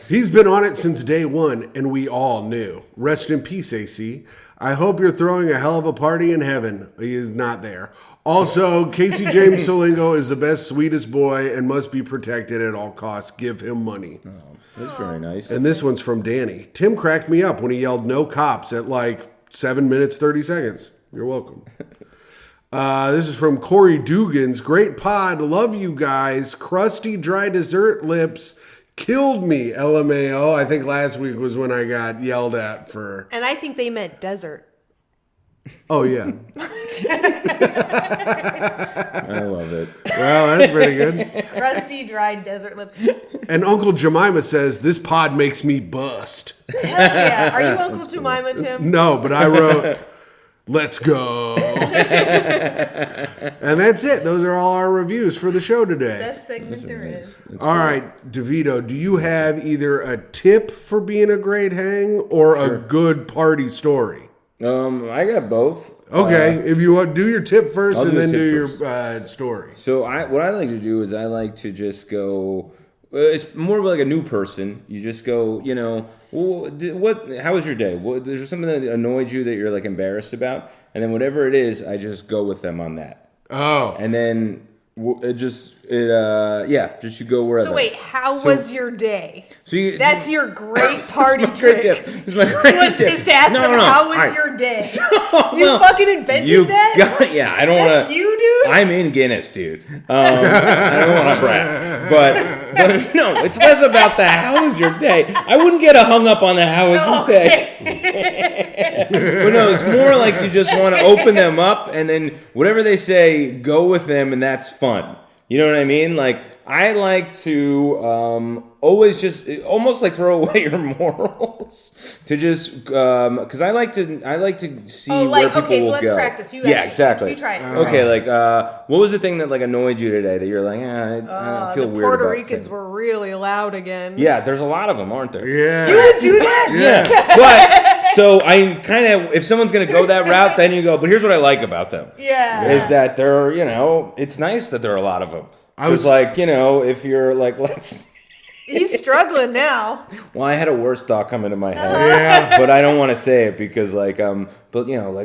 He's been on it since day one, and we all knew. Rest in peace, AC. I hope you're throwing a hell of a party in heaven. He is not there. Also, Casey James Solingo is the best, sweetest boy and must be protected at all costs. Give him money. Oh, that's very nice. And this one's from Danny. Tim cracked me up when he yelled no cops at like 7 minutes, 30 seconds. You're welcome. This is from Corey Dugans. Great pod. Love you guys. Crusty, dry dessert lips killed me. LMAO. I think last week was when I got yelled at for... And I think they meant desert. Oh, yeah. I love it. Well, that's pretty good. Crusty, dry desert lips. And Uncle Jemima says, this pod makes me bust. Hell yeah. Are you Uncle Jemima, Tim? No, but I wrote, let's go. And that's it. Those are all our reviews for the show today. Best segment there is. All right, DeVito, do you have either a tip for being a great hang or a good party story? I got both. Okay, if you want, do your tip first I'll and do then the do tip your story. So what I like to do is I like to just go. It's more like a new person. You just go, how was your day? Is there something that annoyed you that you're like embarrassed about? And then whatever it is, I just go with them on that. Oh. And then just you go wherever. So wait, how was your day? So That's your great party great trick. tip. It's my great tip. Is to ask them, how was your day? You fucking invented that? I don't want to. That's you, dude? I'm in Guinness, dude. I don't want to brag. But no, it's less about the how was your day. I wouldn't get hung up on the how was your day. But no, it's more like you just want to open them up and then whatever they say, go with them, and that's fun. You know what I mean? Like, I like to always just almost like throw away your morals to just because I like to see where people will so let's go. practice. You exactly. You try it. Okay, like what was the thing that like annoyed you today that you're like, I feel the weird Puerto about Ricans saying. were really loud again. Yeah, there's a lot of them, aren't there? Yeah. You would do that? Yeah. But so I kind of, if someone's gonna go that route, then you go. But here's what I like about them. Yeah. Is that they're, it's nice that there are a lot of them. I was like, if you're like, let's. He's struggling now. Well, I had a worse thought come into my head. Yeah. But I don't want to say it because, like, I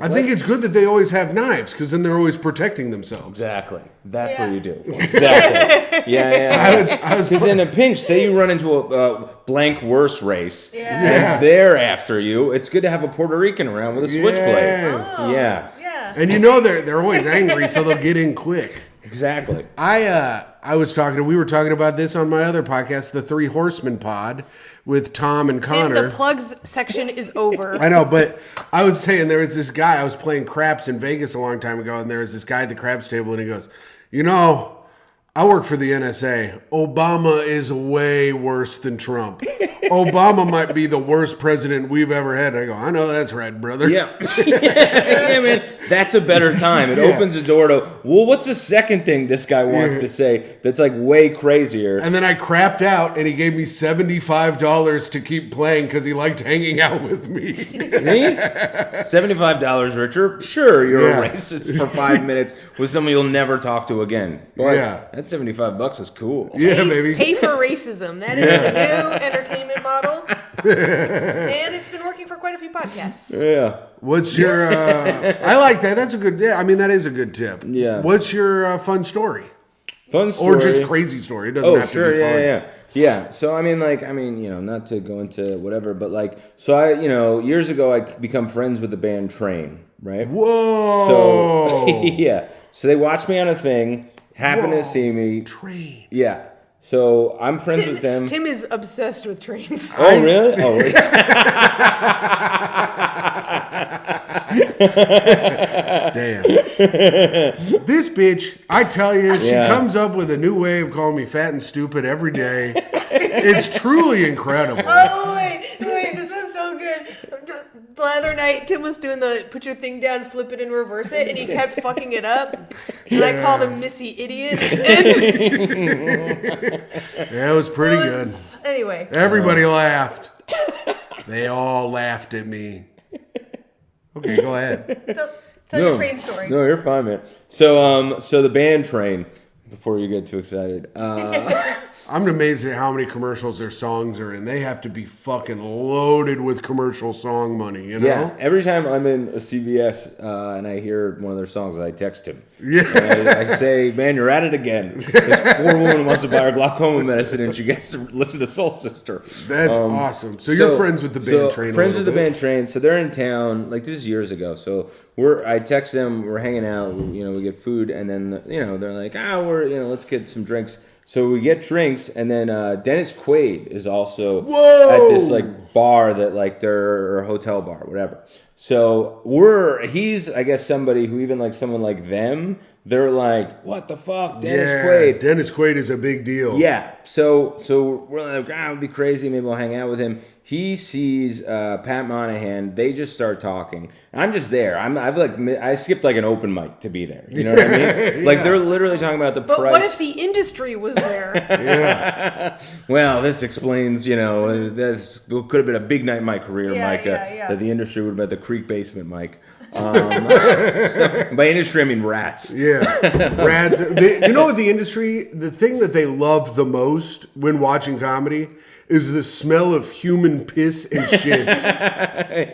think it's good that they always have knives because then they're always precting themselves. Exactly. That's what you do. Exactly. Yeah. Because in a pinch, say you run into a blank worse race, and they're after you. It's good to have a Puerto Rican around with a switchblade. Oh, yeah. And they're always angry, so they'll get in quick. Exactly. We were talking about this on my other podcast, the Three Horsemen pod with Tom and Connor. Tim, the plugs section is over. I know, but I was saying there was this guy, I was playing craps in Vegas a long time ago, and there was this guy at the craps table, and he goes, I work for the NSA. Obama is way worse than Trump. Obama might be the worst president we've ever had. I go, I know that's right, brother. Yeah. Yeah, man. That's a better time. It opens the door to, what's the second thing this guy wants to say that's like way crazier? And then I crapped out, and he gave me $75 to keep playing because he liked hanging out with me. See? $75, Richard. Sure, you're a racist for 5 minutes with someone you'll never talk to again. But that $75 is cool. Yeah, baby. Pay for racism. That is the new entertainment model. And it's been working for quite a few podcasts. Yeah. What's your... I like that. That's a good... I mean, that is a good tip. Yeah. What's your fun story? Fun story. Or just crazy story. It doesn't have to be fun. Yeah. So, not to go into whatever, but years ago, I become friends with the band Train, right? Whoa! So, yeah. So they watched me on a thing, happened to see me. Train. Yeah. So I'm friends with them. Tim is obsessed with trains. Oh, really? Oh, really? Damn. This bitch, I tell you, she comes up with a new way of calling me fat and stupid every day. It's truly incredible. Oh, wait, this one's so good. The other night, Tim was doing the put your thing down, flip it and reverse it, and he kept fucking it up. And I called him Missy Idiot. Yeah, it was pretty good. Anyway. Everybody laughed. They all laughed at me. Okay, go ahead. Tell your train story. No, you're fine, man. So the band Train, before you get too excited. I'm amazed at how many commercials their songs are in. They have to be fucking loaded with commercial song money, you know? Yeah, every time I'm in a CVS and I hear one of their songs, I text him. Yeah. I say, man, you're at it again. This poor woman wants to buy her glaucoma medicine and she gets to listen to Soul Sister. That's awesome. So you're friends with the band Train. Friends with the band Train. So they're in town. Like, this is years ago. So I text them. We're hanging out. We get food, and then they're like, let's get some drinks. So we get drinks, and then Dennis Quaid is also at this like bar that like their hotel bar, whatever. So he's I guess somebody who even like someone like them, they're like, what the fuck, Dennis Quaid? Dennis Quaid is a big deal. Yeah. So we're like, it would be crazy. Maybe we'll hang out with him. He sees Pat Monahan. They just start talking. I'm just there. I skipped like an open mic to be there. You know what I mean? Like they're literally talking about the price. But what if the industry was there? Yeah. Well, this explains. This could have been a big night in my career, Myka. That the industry would have been the Creek Basement, Mike. By industry, I mean rats. Yeah, rats. You know what the industry? The thing that they love the most when watching comedy is the smell of human piss and shit.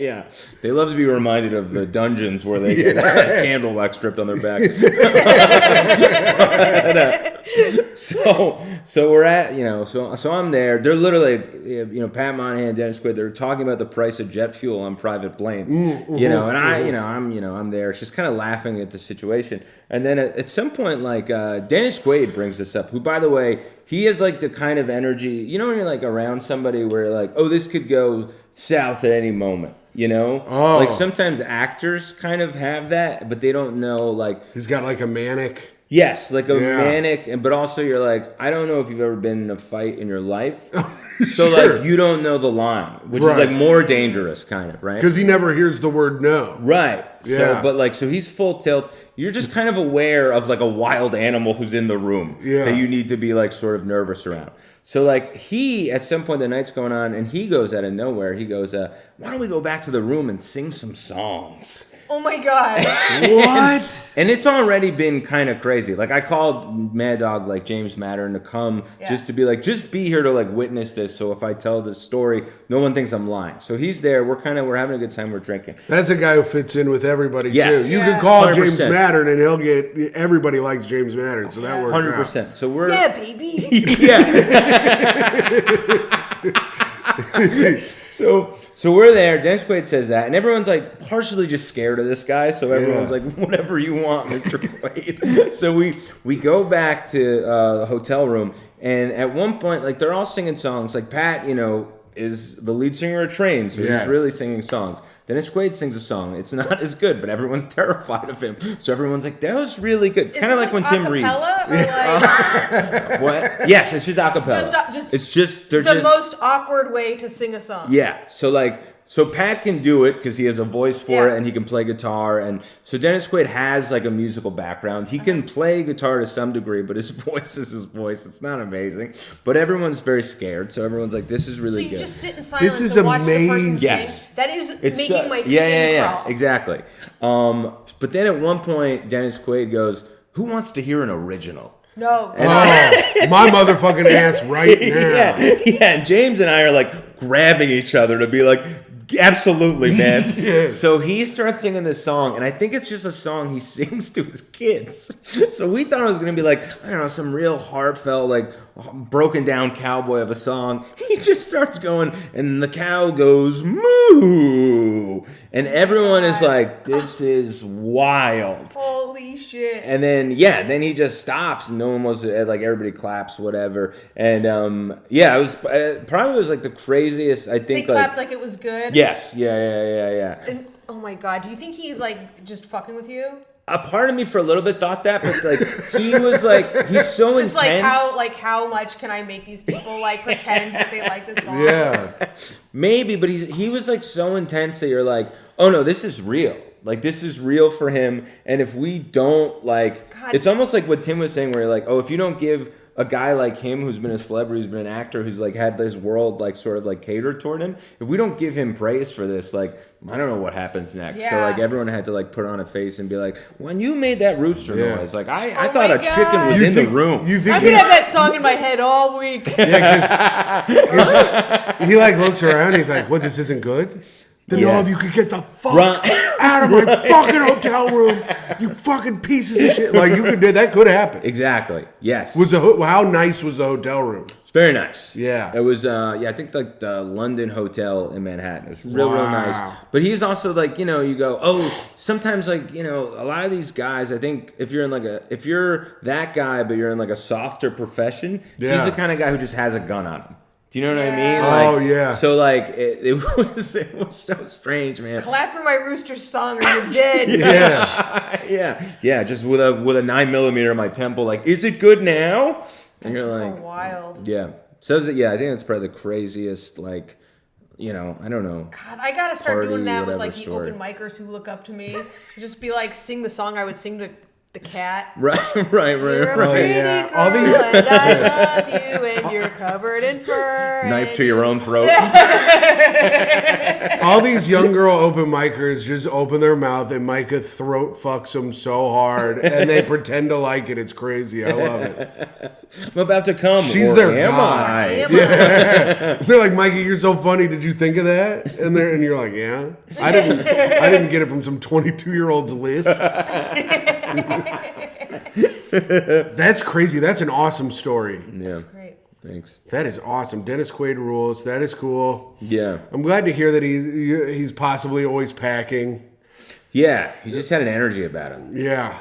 Yeah, they love to be reminded of the dungeons where they get candle wax stripped on their back. So we're at so I'm there. They're literally Pat Monahan, Dennis Quaid. They're talking about the price of jet fuel on private planes. And I'm there. It's just kind of laughing at the situation. And then at some point, like Dennis Quaid brings this up. Who, by the way, he has like the kind of energy. When you're like around somebody where you're like, oh, this could go south at any moment. Like sometimes actors kind of have that, but they don't know. Like he's got like a manic. Yes, like a manic, but also you're like, I don't know if you've ever been in a fight in your life. So like you don't know the line, which is like more dangerous kind of, right? Because he never hears the word no. Right. Yeah. So he's full tilt. You're just kind of aware of like a wild animal who's in the room that you need to be like sort of nervous around. So like at some point the night's going on and he goes out of nowhere. He goes, why don't we go back to the room and sing some songs? Oh my God. What? And it's already been kind of crazy. Like I called Mad Dog, like James Mattern, to come just to be like, just be here to like witness this. So if I tell this story, no one thinks I'm lying. So he's there. We're having a good time. We're drinking. That's a guy who fits in with everybody too. You Yeah. can call 100%. James Mattern and he'll get, everybody likes James Mattern. So that works 100%. So we're baby. So we're there. Dennis Quaid says that, and everyone's like partially just scared of this guy. So everyone's like, "Whatever you want, Mr. Quaid." So we go back to the hotel room, and at one point, like they're all singing songs. Like Pat, is the lead singer of Train, so he's really singing songs. Dennis Quaid sings a song. It's not as good, but everyone's terrified of him. So everyone's like, that was really good. It's kind of like when Tim reads. What? Yes, it's just a cappella. It's just the most awkward way to sing a song. Yeah. So Pat can do it because he has a voice for it and he can play guitar. And so Dennis Quaid has like a musical background. He can play guitar to some degree, but his voice is his voice. It's not amazing. But everyone's very scared. So everyone's like, this is really good. So you just sit in silence is and watch the person amazing. sing? Yes. That is making my skin crawl. Exactly. But then at one point, Dennis Quaid goes, who wants to hear an original? No. My motherfucking ass right now. And James and I are like grabbing each other to be like, absolutely, man. So he starts singing this song, and I think it's just a song he sings to his kids. So we thought it was going to be like, I don't know, some real heartfelt, like broken down cowboy of a song. He just starts going, and the cow goes moo, and everyone is like, this is wild. Holy shit. And then he just stops, and no one was like, everybody claps, whatever. And it was probably was like the craziest. I think they clapped like it was good. Yes. Yeah. And, oh my God, do you think he's like just fucking with you? A part of me for a little bit thought that, but like he was like, he's so just intense. Like how much can I make these people like pretend that they like this song? Yeah. Maybe, but he was like so intense that you're like, oh no, this is real. Like this is real for him. And if we don't like, it's almost like what Tim was saying, where you're like, oh, if you don't give a guy like him who's been a celebrity, who's been an actor, who's like had this world like sort of like catered toward him, if we don't give him praise for this, like I don't know what happens next. So like everyone had to like put on a face and be like, when you made that rooster noise, like I thought a chicken was in the room. You think I'm gonna have that song in my head all week. Yeah, because he like looks around. He's like, "What? This isn't good." Then all of you could get the fuck out of my fucking hotel room, you fucking pieces of shit. Like you could do that. Could happen. Exactly. Yes. How nice was the hotel room? It's very nice. Yeah. It was. I think like the London Hotel in Manhattan. It's real nice. But he's also like, you know, you go, sometimes like, you know, a lot of these guys. I think if you're that guy, but you're in like a softer profession, he's the kind of guy who just has a gun on him. Do you know what I mean? Like, yeah. So like it was so strange, man. Clap for my rooster song or you're dead. yeah. Just with a 9mm in my temple, like, is it good now? And That's you're so like, wild. Yeah. So I think that's probably the craziest, like, you know, I don't know. God, I gotta start doing that with like story. the open micers who look up to me. Just be like, sing the song I would sing to the cat. Right. You're a pretty girl, All these, and I love you, and you're covered in fur. Knife to your own throat. all these young girl open micers just open their mouth and Myka throat fucks them so hard, and they pretend to like it. It's crazy. I love it. I'm about to come. She's or their am god. I? Yeah. They're like, Myka, you're so funny. Did you think of that? And you're like, yeah. I didn't get it from some 22-year-old's list. That's crazy. That's an awesome story. Yeah. That's great. Thanks. That is awesome. Dennis Quaid rules. That is cool. Yeah. I'm glad to hear that he's possibly always packing. Yeah. He just had an energy about him. Yeah.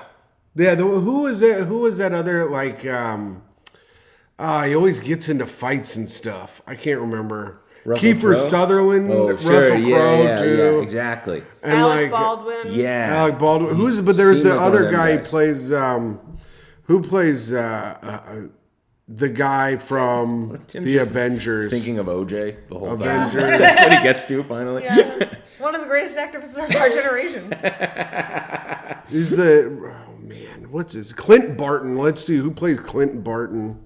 Yeah. Who was that other like? He always gets into fights and stuff. I can't remember. Kiefer Crowe? Sutherland, Oh, sure. Russell Crowe too. Yeah, exactly. And Alec Baldwin. Yeah. Alec Baldwin. But there's Seemed the like one other of them guy guys. who plays the guy from Tim's the just Avengers. Thinking of OJ the whole Avengers. time. That's what he gets to finally. Yeah. One of the greatest actors of our generation. What's his? Clint Barton. Let's see who plays Clint Barton.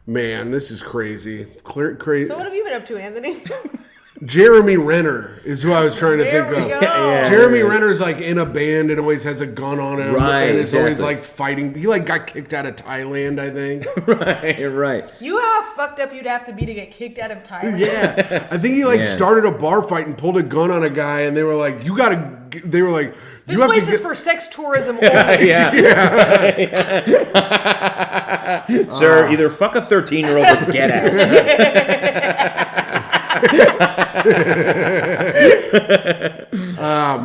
Man, this is crazy. Crazy. So what have you been up to, Anthony? Jeremy Renner is who I was trying to There think we of. go. Yeah. Jeremy Renner's like in a band and always has a gun on him. Right, And is always exactly. like fighting. He like got kicked out of Thailand, I think. Right. You know how fucked up you'd have to be to get kicked out of Thailand? Yeah. I think he like Man. started a bar fight and pulled a gun on a guy and they were like, This place is for sex tourism only. Sir, either fuck a 13-year-old or get out.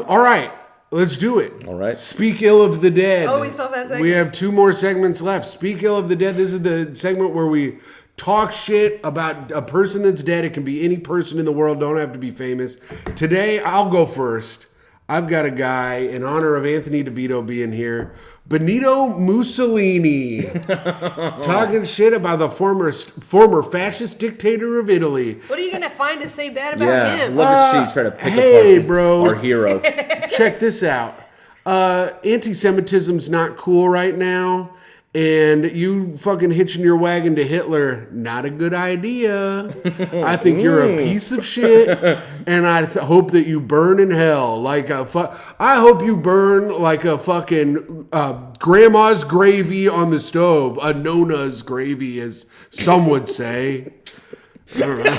All right. Let's do it. All right. Speak ill of the dead. Oh, we still have that segment? We have 2 more segments left. Speak ill of the dead. This is the segment where we talk shit about a person that's dead. It can be any person in the world. Don't have to be famous. Today, I'll go first. I've got a guy in honor of Anthony Devito being here. Benito Mussolini. Talking shit about the former fascist dictator of Italy. What are you going to find to say bad about Yeah. him? Love to see you try to pick hey, apart bro. our hero. Check this out. Anti-Semitism's not cool right now. And you fucking hitching your wagon to Hitler, not a good idea. I think you're a piece of shit, and I hope that you burn in hell like a I hope you burn like a fucking grandma's gravy on the stove, a nona's gravy, as some would say. I don't know.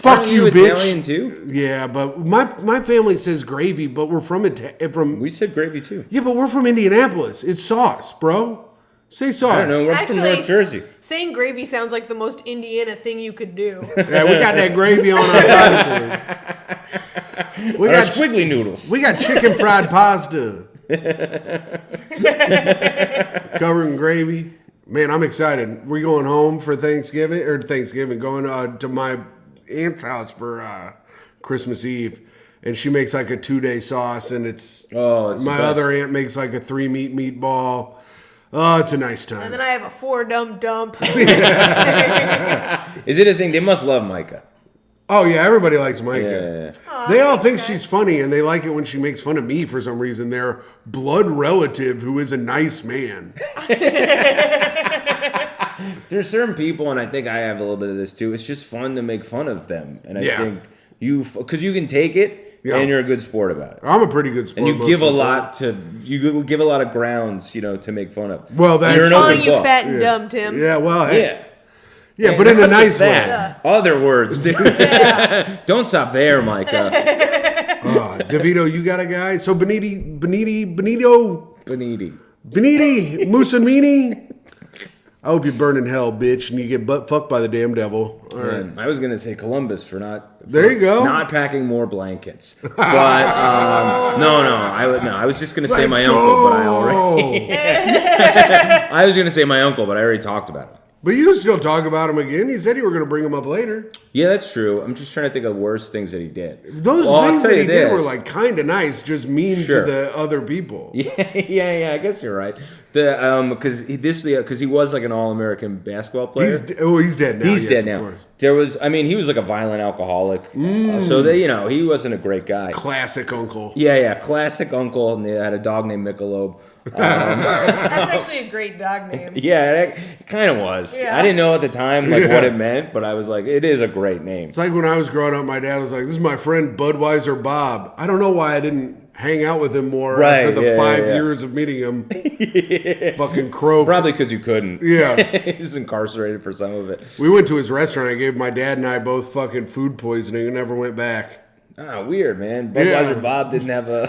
Fuck Aren't you, you bitch. Italian too? Yeah, but my family says gravy, but we're from We said gravy too. yeah, but we're from Indianapolis. It's sauce, bro. Say sauce. I don't know. We're from North Jersey. Saying gravy sounds like the most Indiana thing you could do. Yeah, we got that gravy on our pasta. We Our got squiggly noodles. we got chicken fried pasta. Covered in gravy. Man, I'm excited. We're going home for Thanksgiving, going to my aunt's house for Christmas Eve. And she makes like a 2-day sauce, and it's the my best. other aunt makes like a 3-meat meatball. Oh, it's a nice time. And then I have a 4-dump. Is it a thing? They must love Myka. Oh yeah, everybody likes Myka. Yeah. They all think she's funny, and they like it when she makes fun of me for some reason. Their blood relative, who is a nice man. There's certain people, and I think I have a little bit of this too. It's just fun to make fun of them, and I think because you can take it. Yeah. And you're a good sport about it. I'm a pretty good sport. And you give a lot of grounds, to make fun of. Well, that's calling you fat and dumb, Tim. Yeah, well, hey. Yeah, but in a nice way. Yeah. Other words, dude. Don't stop there, Myka. Devito, you got a guy? So Beniti, Mussolini. I hope you burn in hell, bitch, and you get butt fucked by the damn devil. All right. I was gonna say Columbus for There you go. Not packing more blankets, but I was just gonna say my uncle, but I already. I was gonna say my uncle, but I already talked about him. But you still talk about him again. You said you were going to bring him up later. Yeah, that's true. I'm just trying to think of worse things that he did. Those things that he did were like kind of nice, just mean to the other people. Yeah. I guess you're right. Because he was like an All-American basketball player. He's dead now. He's dead now. He was like a violent alcoholic. So he wasn't a great guy. Classic uncle. Yeah, classic uncle. And they had a dog named Michelob. That's actually a great dog name. Yeah, it kind of was. Yeah. I didn't know at the time what it meant, but I was like, it is a great name. It's like when I was growing up, my dad was like, "This is my friend Budweiser Bob." I don't know why I didn't hang out with him more after the 5 years of meeting him. Fucking croak. Probably because you couldn't. Yeah. He was incarcerated for some of it. We went to his restaurant. I gave my dad and I both fucking food poisoning and never went back. Weird, man. Budweiser Bob didn't have a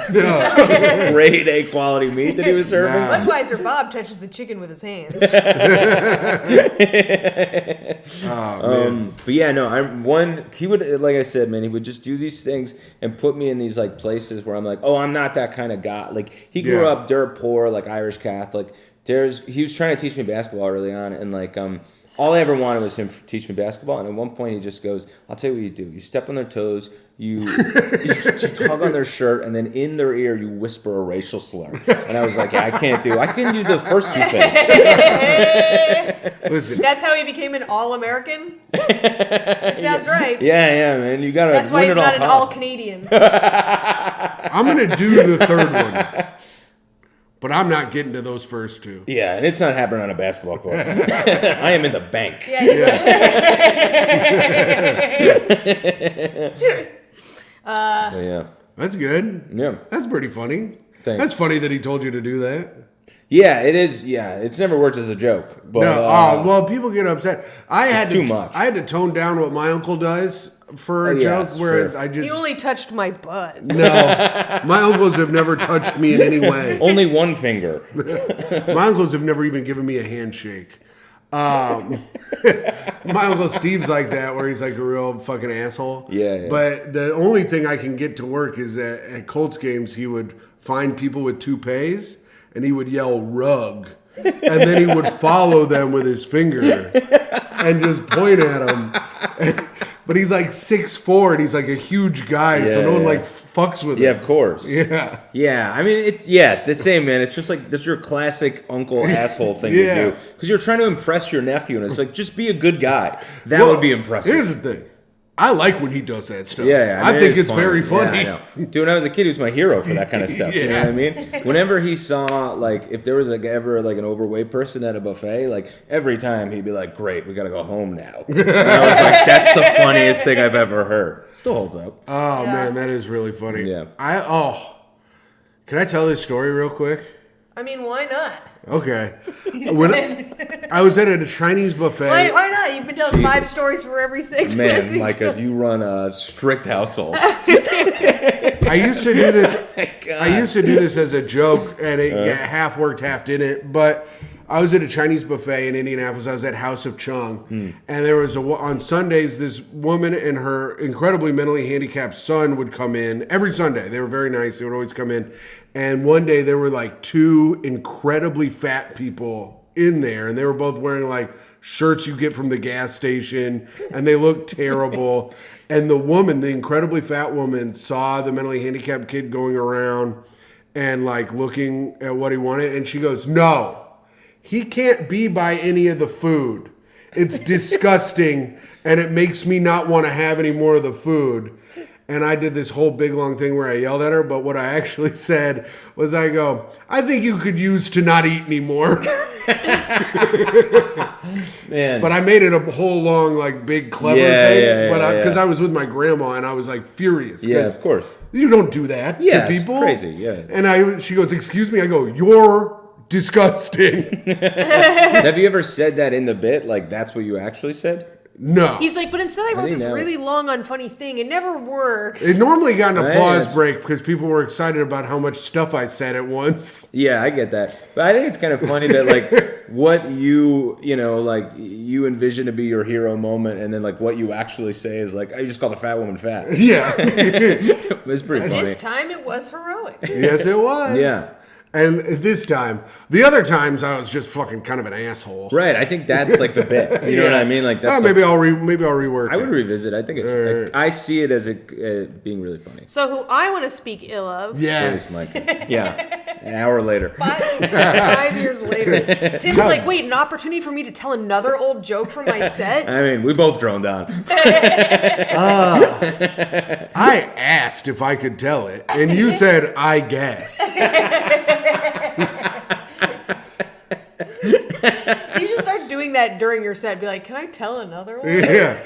grade A quality meat that he was serving. Budweiser Bob touches the chicken with his hands. But he would, like I said, man, he would just do these things and put me in these like places where I'm like, oh, I'm not that kind of guy. Like he grew up dirt poor, like Irish Catholic. He was trying to teach me basketball early on, and like all I ever wanted was him to teach me basketball. And at one point, he just goes, "I'll tell you what you do. You step on their toes, you tug on their shirt, and then in their ear, you whisper a racial slur." And I was like, I can't do the first two things. Listen, that's how he became an All-American? Sounds right. Yeah, man. You got to. That's why he's not an All-Canadian. I'm going to do the third one. But I'm not getting to those first two. Yeah, and it's not happening on a basketball court. I am in the bank. Yeah. That's good. Yeah. That's pretty funny. Thanks. That's funny that he told you to do that. Yeah, it is. Yeah, it's never worked as a joke. But, well, people get upset. Too much. I had to tone down what my uncle does for a joke, whereas I just... He only touched my butt. No, my uncles have never touched me in any way. Only one finger. My uncles have never even given me a handshake. My uncle Steve's like that, where he's like a real fucking asshole. Yeah. But the only thing I can get to work is that at Colts games, he would find people with toupees, and he would yell "rug," and then he would follow them with his finger and just point at them. But he's like 6'4", and he's like a huge guy, so no one like fucks with him. Yeah, of course. Yeah. Yeah, I mean, it's the same, man. It's just like, that's your classic uncle asshole thing to do. Because you're trying to impress your nephew, and it's like, just be a good guy. That would be impressive. Here's the thing. I like when he does that stuff. Yeah, I think it's very funny. Yeah, I know. Dude, when I was a kid, he was my hero for that kind of stuff. You know what I mean? Whenever he saw, like, if there was like ever like an overweight person at a buffet, like every time he'd be like, "Great, we gotta go home now." And I was like, "That's the funniest thing I've ever heard." Still holds up. Oh man, that is really funny. Yeah. Can I tell this story real quick? I mean, why not? Okay. When I was at a Chinese buffet. Why not? You've been telling 5 stories for every 6 minutes. Man, Myka, you run a strict household. I used to do this. I used to do this as a joke, and it half worked, half didn't. But I was at a Chinese buffet in Indianapolis. I was at House of Chung, and there was on Sundays this woman and her incredibly mentally handicapped son would come in every Sunday. They were very nice. They would always come in. And one day there were like 2 incredibly fat people in there, and they were both wearing like shirts you get from the gas station, and they looked terrible. And the woman, the incredibly fat woman, saw the mentally handicapped kid going around and like looking at what he wanted, and she goes, "No, he can't be by any of the food. It's disgusting, and it makes me not want to have any more of the food." And I did this whole big long thing where I yelled at her, but what I actually said was I think you could use to not eat anymore. Man. But I made it a whole long, like, big clever thing. Because I was with my grandma and I was like furious. Yeah, of course. You don't do that to people. It's crazy, yeah. And she goes, "Excuse me." I go, "You're disgusting." Have you ever said that in the bit? Like, that's what you actually said? No. He's like, but instead I wrote this really long, unfunny thing. It never works. It normally got an applause break because people were excited about how much stuff I said at once. Yeah, I get that. But I think it's kind of funny that, like, what you envision to be your hero moment, and then, like, what you actually say is, like, I just called a fat woman fat. Yeah. It's pretty funny. This time it was heroic. Yes, it was. Yeah. And this time, the other times I was just fucking kind of an asshole. Right, I think that's like the bit. You know what I mean? Like that's maybe I'll rework. I would revisit. I think it's. I see it as being really funny. So who I want to speak ill of? Yes. Myka. Yeah. An hour later. 5 years later. Tim's like, wait, an opportunity for me to tell another old joke from my set? I mean, we both droned on. I asked if I could tell it, and you said, "I guess." You should start doing that during your set. Be like, can I tell another one? Yeah.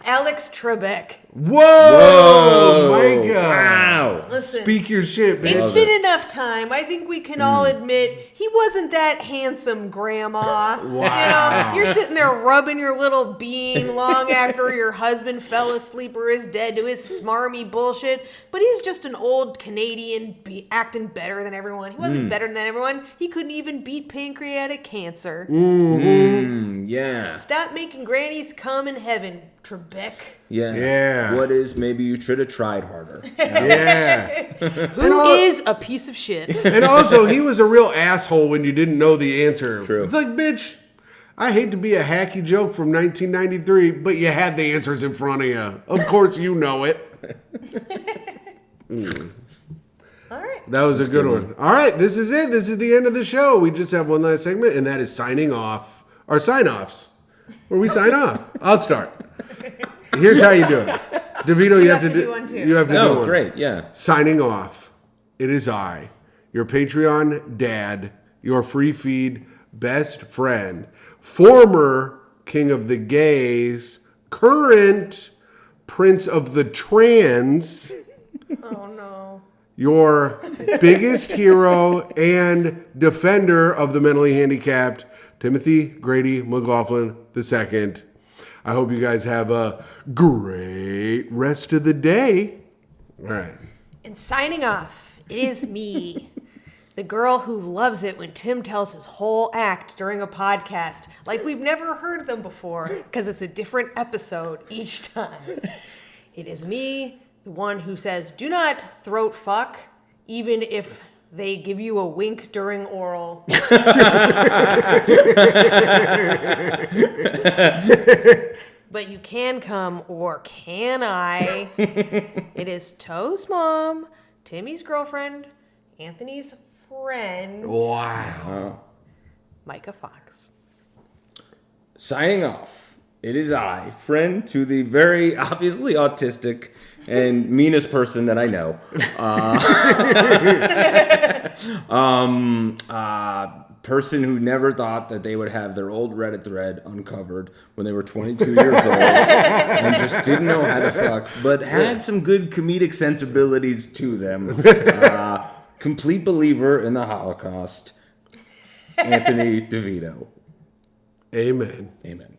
Alex Trebek. Whoa, Myka. Wow. Listen, Speak your shit, bitch. it's been enough time. I think we can all admit he wasn't that handsome, Grandma. Wow. You're sitting there rubbing your little bean long after your husband fell asleep or is dead to his smarmy bullshit. But he's just an old Canadian acting better than everyone. He wasn't better than everyone. He couldn't even beat pancreatic cancer. Yeah. Stop making grannies come in heaven, Trebek. Yeah. What is maybe you should have tried harder. Yeah. Who is a piece of shit. And also, he was a real asshole when you didn't know the answer. True. It's like, bitch, I hate to be a hacky joke from 1993, but you had the answers in front of you. Of course you know it. All right. That was a good one. All right, this is it. This is the end of the show. We just have one last segment, and that is signing off. Or sign-offs. Where we sign off. I'll start. Here's how you do it. Devito, you have to do one too. You have to do one. Oh, great, yeah. Signing off. It is I, your Patreon dad, your free feed best friend, former king of the gays, current prince of the trans. Oh, no. Your biggest hero and defender of the mentally handicapped, Timothy Grady McLaughlin II. I hope you guys have a great rest of the day. All right. And signing off, it is me, the girl who loves it when Tim tells his whole act during a podcast, like we've never heard them before, because it's a different episode each time. It is me, the one who says, do not throat fuck, even if they give you a wink during oral. But you can come, or can I? It is Toe's mom, Timmy's girlfriend, Anthony's friend. Wow. Myka Fox. Signing off. It is I, friend to the very obviously autistic and meanest person that I know. Person who never thought that they would have their old Reddit thread uncovered when they were 22 years old and just didn't know how to fuck, but had some good comedic sensibilities to them. Complete believer in the Holocaust, Anthony Devito. Amen. Amen.